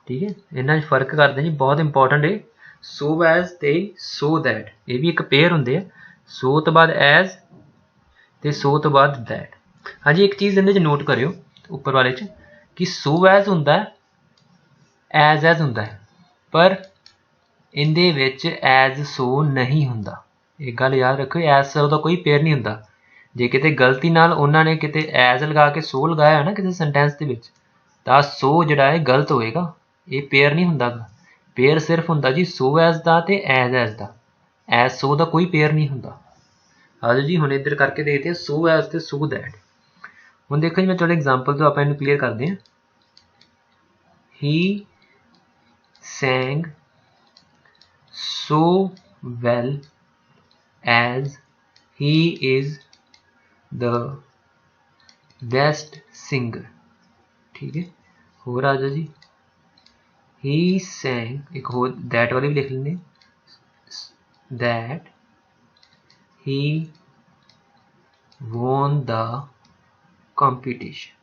ठीक है। इन्हां 'च फर्क करते जी, बहुत इंपॉर्टेंट है। सो एज ते सो दैट, ये भी एक पेयर हुंदे आ, सो तो बाद एज ते सो तो बाद दैट। हाँ जी, एक चीज़ इहदे च नोट करियो उपर वाले च कि सो एज हुंदा है, एज हुंदा है, पर इहदे विच एज सो नहीं हुंदा। एक गल याद रखो, एज सो का कोई पेयर नहीं हुंदा। जे किते गलती नाल उन्हां ने किते एज लगा के सो लगाया ना किसी सेंटेंस दे विच, तां सो जिहड़ा है गलत होएगा, ये पेयर नहीं हुंदा। पेयर सिर्फ हुंदा जी सो एज दा ते एज दा, एज सो दा कोई पेयर नहीं हुंदा। आ जाओ जी हुण इधर करके देखते हैं सो एज ते सो दैट। हुण देखो जी, मैं चलो एग्जाम्पल तो आपां इहनूं क्लीयर करते हैं। ही sang so well as he is the best singer, ठीक है। होर आ जाओ जी, he sang, एक होर दैट वाली भी लिख लेंगे, that he won the competition.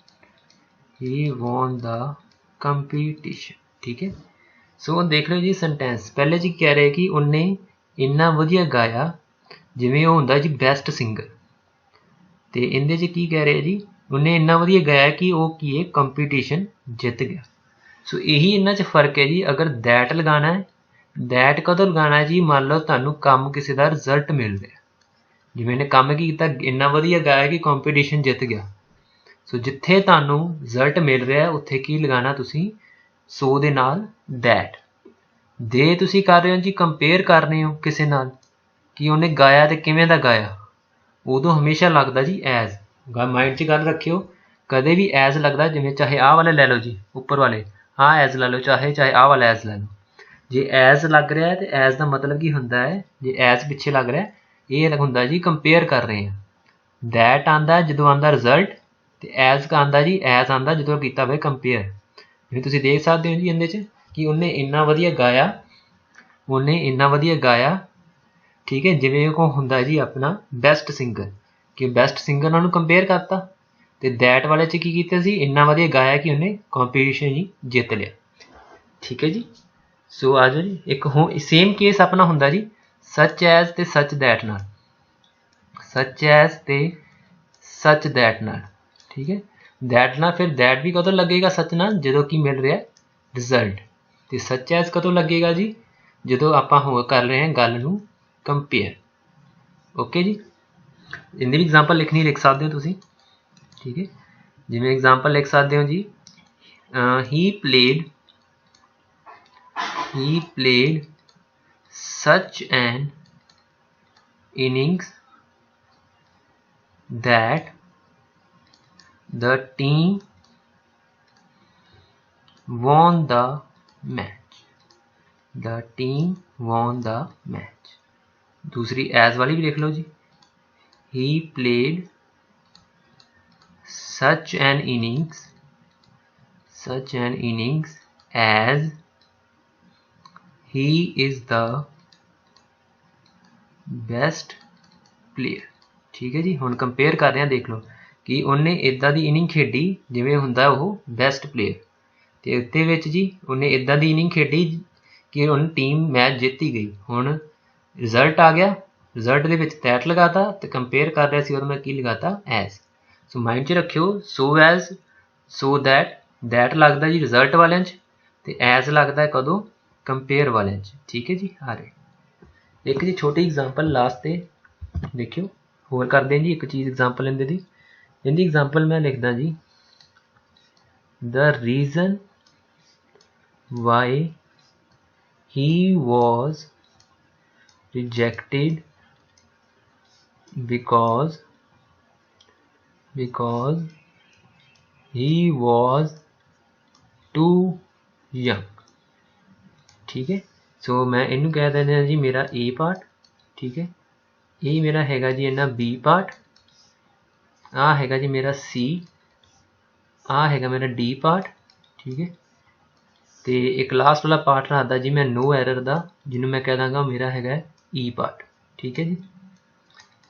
He won the competition. ठीक है, सो देख लो जी सेंटेंस पहले जी कह रहे कि उन्हें इन्ना वधिया गाया जिवें ਉਹ ਹੁੰਦਾ जी ਬੈਸਟ ਸਿੰਗਰ, ਤੇ ਇਹਦੇ 'ਚ ਕੀ ਕਹਿ ਰਹੇ ਜੀ ਉਹਨੇ ਇੰਨਾ ਵਧੀਆ ਗਾਇਆ ਕਿ ਉਹ ਕੀ ਹੈ ਕੰਪੀਟੀਸ਼ਨ ਜਿੱਤ ਗਿਆ। ਸੋ ਇਹੀ ਇਹਨਾਂ 'ਚ ਫਰਕ ਹੈ ਜੀ। ਅਗਰ ਦੈਟ ਲਗਾਉਣਾ ਹੈ, ਦੈਟ ਕਦੋਂ ਲਗਾਉਣਾ ਹੈ ਜੀ, ਮੰਨ ਲਓ ਤੁਹਾਨੂੰ ਕੰਮ ਕਿਸੇ ਦਾ ਰਿਜ਼ਲਟ ਮਿਲ ਰਿਹਾ, ਜਿਵੇਂ ਇਹਨੇ ਕੰਮ ਕੀ ਕੀਤਾ ਇੰਨਾ ਵਧੀਆ ਗਾਇਆ ਕਿ ਕੰਪੀਟੀਸ਼ਨ ਜਿੱਤ ਗਿਆ। ਸੋ ਜਿੱਥੇ ਤੁਹਾਨੂੰ ਰਿਜ਼ਲਟ ਮਿਲ ਰਿਹਾ ਉੱਥੇ ਕੀ ਲਗਾਉਣਾ ਤੁਸੀਂ, ਸੋ ਦੇ ਨਾਲ ਦੈਟ। ਦੇ ਤੁਸੀਂ ਕਰ ਰਹੇ ਹੋ ਜੀ ਕੰਪੇਅਰ ਕਰ ਰਹੇ ਹੋ ਕਿਸੇ ਨਾਲ ਕਿ ਉਹਨੇ ਗਾਇਆ ਤੇ ਕਿਵੇਂ ਦਾ ਗਾਇਆ, ਉਦੋਂ ਹਮੇਸ਼ਾ ਲੱਗਦਾ ਜੀ ਐਜ਼। ਮਾਈਂਡ 'ਚ ਗੱਲ ਰੱਖਿਓ, ਕਦੇ ਵੀ ਐਜ਼ ਲੱਗਦਾ, ਜਿਵੇਂ ਚਾਹੇ ਆਹ ਵਾਲੇ ਲੈ ਲਓ ਜੀ ਉੱਪਰ ਵਾਲੇ, ਆਹ ਐਜ਼ ਲੈ ਲਓ, ਚਾਹੇ ਆਹ ਵਾਲਾ ਐਜ਼ ਲੈ ਲਓ। ਜੇ ਐਜ਼ ਲੱਗ ਰਿਹਾ ਹੈ ਤੇ ਐਜ਼ ਦਾ ਮਤਲਬ ਕੀ ਹੁੰਦਾ ਹੈ, ਜੇ ਐਜ਼ ਪਿੱਛੇ ਲੱਗ ਰਿਹਾ ਇਹ ਹੁੰਦਾ ਜੀ ਕੰਪੇਅਰ ਕਰ ਰਹੇ ਹਾਂ। ਦੈਟ ਆਉਂਦਾ ਜਦੋਂ ਆਉਂਦਾ ਰਿਜ਼ਲਟ, ਤੇ ਐਜ਼ ਆਉਂਦਾ ਜੀ ਐਜ਼ ਆਉਂਦਾ ਜਦੋਂ ਕੀਤਾ ਹੋਵੇ ਕੰਪੇਅਰ। ਜਿਵੇਂ ਤੁਸੀਂ ਦੇਖ ਸਕਦੇ ਹੋ ਜੀ ਇਹਦੇ 'ਚ ਕਿ ਉਹਨੇ ਇੰਨਾ ਵਧੀਆ ਗਾਇਆ, ਉਹਨੇ ਇੰਨਾ ਵਧੀਆ ਗਾਇਆ, ਠੀਕ ਹੈ, ਜਿਵੇਂ ਉਹ ਹੁੰਦਾ ਜੀ ਆਪਣਾ ਬੈਸਟ ਸਿੰਗਰ, ਕਿ ਬੈਸਟ ਸਿੰਗਰ ਨਾਲ ਨੂੰ ਕੰਪੇਅਰ ਕਰਤਾ। ਤੇ ਦੈਟ ਵਾਲੇ 'ਚ ਕੀ ਕੀਤਾ ਸੀ, ਇੰਨਾ ਵਧੀਆ ਗਾਇਆ ਕਿ ਉਹਨੇ ਕੰਪੀਟੀਸ਼ਨ ਹੀ ਜਿੱਤ ਲਿਆ। ਠੀਕ ਹੈ ਜੀ, ਸੋ ਆ ਜਾਓ ਜੀ ਇੱਕ ਹੁਣ ਸੇਮ ਕੇਸ ਆਪਣਾ ਹੁੰਦਾ ਜੀ ਸੱਚ ਐਜ਼ ਤੇ ਸੱਚ ਦੈਟ ਨਾਲ, ਸੱਚ ਐਜ਼ ਤੇ ਸੱਚ ਦੈਟ ਨਾਲ। ਠੀਕ ਹੈ, ਦੈਟ ਨਾਲ ਫਿਰ ਦੈਟ ਵੀ ਕਦੋਂ ਲੱਗੇਗਾ ਸੱਚ ਨਾਲ, ਜਦੋਂ ਕੀ ਮਿਲ ਰਿਹਾ ਰਿਜ਼ਲਟ। ਤੇ ਸੱਚ ਐਜ਼ ਕਦੋਂ ਲੱਗੇਗਾ ਜੀ, ਜਦੋਂ ਆਪਾਂ ਹੋਰ ਕਰ ਰਹੇ ਹਾਂ ਗੱਲ ਨੂੰ ਕੰਪੇਅਰ। ਓਕੇ ਜੀ, ਇਹਦੀ ਵੀ ਐਗਜ਼ਾਮਪਲ ਲਿਖਣੀ ਲਿਖ ਸਕਦੇ ਹੋ ਤੁਸੀਂ। ਠੀਕ ਹੈ, ਜਿਵੇਂ ਐਗਜ਼ਾਮਪਲ ਲਿਖ ਸਕਦੇ ਹੋ ਜੀ he played such an innings that the team won the match, the team won the match। दूसरी एज वाली भी लिख लो जी, he played such an innings as he is the best player। ठीक है जी, ਹੁਣ ਕੰਪੇਅਰ ਕਰ ਰਹੇ ਹਾਂ, ਦੇਖ ਲਓ ਕਿ ਉਹਨੇ ਇੱਦਾਂ ਦੀ ਇਨਿੰਗ ਖੇਡੀ ਜਿਵੇਂ ਹੁੰਦਾ ਉਹ ਬੈਸਟ ਪਲੇਅਰ, ਤੇ ਉੱਤੇ ਵਿੱਚ ਜੀ ਉਹਨੇ ਇੱਦਾਂ ਦੀ ਇਨਿੰਗ ਖੇਡੀ ਕਿ ਹੁਣ ਟੀਮ ਮੈਚ ਜਿੱਤ ਹੀ ਗਈ। ਹੁਣ ਰਿਜ਼ਲਟ ਆ ਗਿਆ, ਰਿਜ਼ਲਟ ਦੇ ਵਿੱਚ ਦੈਟ ਲਗਾਤਾ, ਤੇ ਕੰਪੇਅਰ ਕਰ ਰਿਹਾ ਸੀ ਔਰ ਮੈਂ ਕੀ ਲਗਾਤਾ ਐਜ਼। ਸੋ ਮਾਈਂਡ 'ਚ ਰੱਖਿਓ so as, so that, that ਲੱਗਦਾ ਜੀ ਰਿਜ਼ਲਟ ਵਾਲਿਆਂ 'ਚ, ਤੇ ਐਜ਼ ਲੱਗਦਾ ਕਦੋਂ ਕੰਪੇਅਰ ਵਾਲਿਆਂ 'ਚ। ਠੀਕ ਹੈ ਜੀ, ਆ ਰਹੇ ਇੱਕ ਜੀ ਛੋਟੀ ਐਗਜ਼ਾਮਪਲ ਲਾਸਟ ਤੇ ਦੇਖਿਓ, ਹੋਰ ਕਰਦੇ ਹਾਂ ਜੀ ਇੱਕ ਚੀਜ਼ ਐਗਜ਼ਾਮਪਲ ਇਹਦੀ ਐਗਜ਼ਾਮਪਲ ਮੈਂ ਲਿਖਦਾ ਜੀ the reason why he was rejected because he was too young। ठीक है, ਸੋ ਮੈਂ ਇਹਨੂੰ ਕਹਿ ਦਿੰਦੇ ਹਾਂ ਜੀ ਮੇਰਾ A ਪਾਰਟ। ਠੀਕ ਹੈ, ਇਹ ਮੇਰਾ ਹੈਗਾ ਜੀ ਇਹਨਾਂ B ਪਾਰਟ, ਆਹ ਹੈਗਾ ਜੀ ਮੇਰਾ C, ਆਹ ਹੈਗਾ ਮੇਰਾ D ਪਾਰਟ। ਠੀਕ ਹੈ, ਤੇ ਇੱਕ ਲਾਸਟ ਵਾਲਾ ਪਾਰਟ ਰੱਖਦਾ ਜੀ ਮੈਂ ਨੋ ਐਰਰ ਦਾ, ਜਿਹਨੂੰ ਮੈਂ ਕਹਿ ਦਾਂਗਾ ਮੇਰਾ ਹੈਗਾ E ਪਾਰਟ। ਠੀਕ ਹੈ ਜੀ,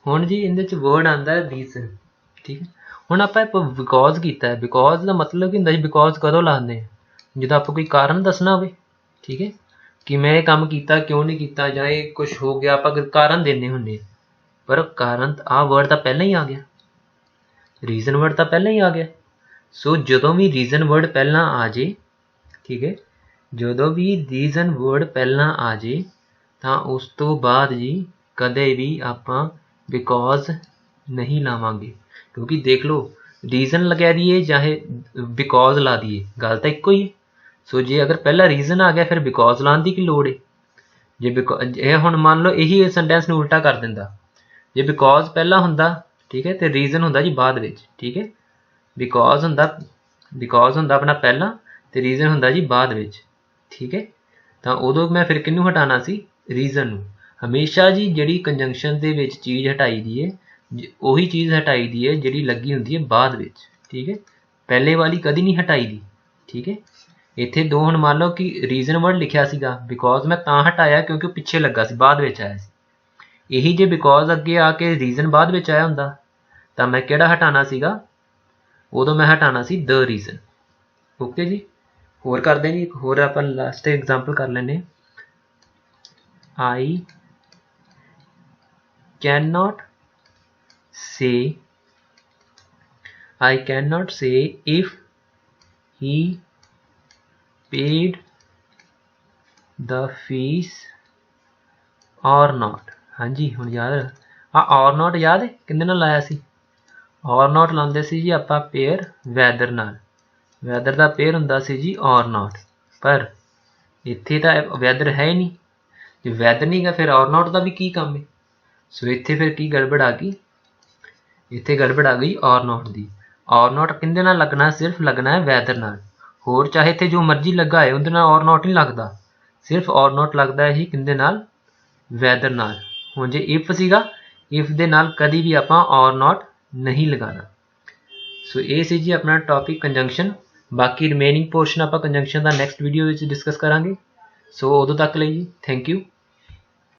ਹੁਣ ਜੀ ਇਹਦੇ 'ਚ ਵਰਡ ਆਉਂਦਾ ਰੀਜ਼ਨ। ਠੀਕ ਹੈ, ਹੁਣ ਆਪਾਂ ਬਿਕੋਜ਼ ਕੀਤਾ ਹੈ, ਬਿਕੋਜ਼ ਦਾ ਮਤਲਬ ਕੀ ਹੁੰਦਾ ਜੀ, ਬਿਕੋਜ਼ ਕਦੋਂ ਲਾਉਂਦੇ ਹਾਂ, ਜਦੋਂ ਆਪਾਂ ਕੋਈ ਕਾਰਨ ਦੱਸਣਾ ਹੋਵੇ। ਠੀਕ ਹੈ, ਕਿ ਮੈਂ ਇਹ ਕੰਮ ਕੀਤਾ ਕਿਉਂ ਨਹੀਂ ਕੀਤਾ, ਜਾਂ ਇਹ ਕੁਛ ਹੋ ਗਿਆ, ਆਪਾਂ ਕਾਰਨ ਦਿੰਦੇ ਹੁੰਦੇ ਹਾਂ। ਪਰ ਕਾਰਨ ਆਹ ਵਰਡ ਤਾਂ ਪਹਿਲਾਂ ਹੀ ਆ ਗਿਆ, ਰੀਜ਼ਨ ਵਰਡ ਤਾਂ ਪਹਿਲਾਂ ਹੀ ਆ ਗਿਆ। ਸੋ ਜਦੋਂ ਵੀ ਰੀਜ਼ਨ ਵਰਡ ਪਹਿਲਾਂ ਆ ਜੇ, ਠੀਕ ਹੈ, ਜਦੋਂ ਵੀ ਰੀਜ਼ਨ ਵਰਡ ਪਹਿਲਾਂ ਆ ਜੇ ਤਾਂ ਉਸ ਤੋਂ ਬਾਅਦ ਜੀ ਕਦੇ ਵੀ ਆਪਾਂ ਬਿਕੋਜ਼ ਨਹੀਂ ਲਾਵਾਂਗੇ, ਕਿਉਂਕਿ ਦੇਖ ਲਓ ਰੀਜ਼ਨ ਲਗਾ ਦਈਏ ਚਾਹੇ ਬਿਕੋਜ਼ ਲਾ ਦਈਏ, ਗੱਲ ਤਾਂ ਇੱਕੋ ਹੀ ਹੈ। ਸੋ ਜੇ ਅਗਰ ਪਹਿਲਾਂ ਰੀਜ਼ਨ ਆ ਗਿਆ ਫਿਰ ਬਿਕੋਜ਼ ਲਾਉਣ ਦੀ ਕੀ ਲੋੜ ਹੈ। ਜੇ ਇਹ ਹੁਣ ਮੰਨ ਲਓ ਇਹੀ ਸੈਂਟੈਂਸ ਨੂੰ ਉਲਟਾ ਕਰ ਦਿੰਦਾ, ਜੇ ਬਿਕੋਜ਼ ਪਹਿਲਾਂ ਹੁੰਦਾ, ਠੀਕ ਹੈ, ਤੇ ਰੀਜ਼ਨ ਹੁੰਦਾ ਜੀ ਬਾਅਦ ਵਿੱਚ। ਠੀਕ ਹੈ, ਬਿਕੋਜ਼ ਹੁੰਦਾ ਆਪਣਾ ਪਹਿਲਾਂ, ਤੇ ਰੀਜ਼ਨ ਹੁੰਦਾ ਜੀ ਬਾਅਦ ਵਿੱਚ। ਠੀਕ ਹੈ, ਤਾਂ ਉਦੋਂ ਮੈਂ ਫਿਰ ਕਿਹਨੂੰ ਹਟਾਉਣਾ ਸੀ, ਰੀਜ਼ਨ ਨੂੰ। ਹਮੇਸ਼ਾ ਜੀ ਜਿਹੜੀ ਕੰਜੰਕਸ਼ਨ ਦੇ ਵਿੱਚ ਚੀਜ਼ ਹਟਾਈ ਦੀ ਹੈ, ਉਹੀ ਚੀਜ਼ ਹਟਾਈ ਦੀ ਹੈ ਜਿਹੜੀ ਲੱਗੀ ਹੁੰਦੀ ਹੈ ਬਾਅਦ ਵਿੱਚ। ਠੀਕ ਹੈ, ਪਹਿਲੇ ਵਾਲੀ ਕਦੀ ਨਹੀਂ ਹਟਾਈ ਦੀ। ਠੀਕ ਹੈ, ਇੱਥੇ ਦੋ ਹੁਣ ਮੰਨ ਲਓ ਕਿ ਰੀਜ਼ਨ ਵਰਡ ਲਿਖਿਆ ਸੀਗਾ, ਬਿਕੋਜ਼ ਮੈਂ ਤਾਂ ਹਟਾਇਆ ਕਿਉਂਕਿ ਉਹ ਪਿੱਛੇ ਲੱਗਾ ਸੀ, ਬਾਅਦ ਵਿੱਚ ਆਇਆ ਸੀ। ਇਹੀ ਜੇ ਬਿਕੋਜ਼ ਅੱਗੇ ਆ ਕੇ ਰੀਜ਼ਨ ਬਾਅਦ ਵਿੱਚ ਆਇਆ ਹੁੰਦਾ ਤਾਂ ਮੈਂ ਕਿਹੜਾ ਹਟਾਉਣਾ ਸੀਗਾ, ਉਦੋਂ ਮੈਂ ਹਟਾਣਾ ਸੀ ਦ ਰੀਜ਼ਨ। ਓਕੇ ਜੀ, ਹੋਰ ਕਰਦੇ ਜੀ, ਇੱਕ ਹੋਰ ਆਪਾਂ ਲਾਸਟ ਐਗਜ਼ਾਮਪਲ ਕਰ ਲੈਂਦੇ। I cannot say if he paid the fees or not। ਹਾਂਜੀ ਹੁਣ ਯਾਦ or not ਯਾਦ ਹੈ ਕਿੰਦੇ ਨਾਲ ਲਾਇਆ ਸੀ? or not ਲਾਉਂਦੇ ਸੀ ਜੀ ਆਪਾਂ ਪੇਅਰ ਵੈਦਰ ਨਾਲ। ਵੈਦਰ ਦਾ ਪੇਅਰ ਹੁੰਦਾ ਸੀ ਜੀ or not, ਪਰ ਇੱਥੇ ਤਾਂ ਵੈਦਰ ਹੈ ਹੀ ਨਹੀਂ। ਜੇ ਵੈਦਰ ਨਹੀਂ ਗਾ ਫਿਰ or not ਦਾ ਵੀ ਕੀ ਕੰਮ ਹੈ? ਸੋ ਇੱਥੇ ਫਿਰ ਕੀ ਗੜਬੜ ਆ ਗਈ? ਇੱਥੇ ਗੜਬੜ ਆ ਗਈ or not the. or not ਕਿੰਦੇ ਨਾਲ ਲੱਗਣਾ? ਸਿਰਫ ਲੱਗਣਾ ਹੈ ਵੈਦਰ ਨਾਲ। ਹੋਰ ਚਾਹੇ ਇੱਥੇ ਜੋ ਮਰਜ਼ੀ ਲੱਗਾ ਹੈ ਉਹਦੇ ਨਾਲ or not ਨਹੀਂ ਲੱਗਦਾ, ਸਿਰਫ or not ਲੱਗਦਾ ਹੀ ਕਿੰਦੇ ਨਾਲ? ਵੈਦਰ ਨਾਲ। ਹੁਣ ਜੇ if ਸੀਗਾ, if ਦੇ ਨਾਲ ਕਦੀ ਵੀ ਆਪਾਂ or not ਨਹੀਂ ਲਗਾਉਣਾ। ਸੋ ਇਹ ਸੀ ਜੀ ਆਪਣਾ ਟੌਪਿਕ ਕੰਜੰਕਸ਼ਨ। ਬਾਕੀ ਰਿਮੇਨਿੰਗ ਪੋਰਸ਼ਨ ਆਪਾਂ ਕੰਜੰਕਸ਼ਨ ਦਾ ਨੈਕਸਟ ਵੀਡੀਓ ਵਿੱਚ ਡਿਸਕਸ ਕਰਾਂਗੇ। ਸੋ ਉਦੋਂ ਤੱਕ ਲਈ ਜੀ ਥੈਂਕ ਯੂ।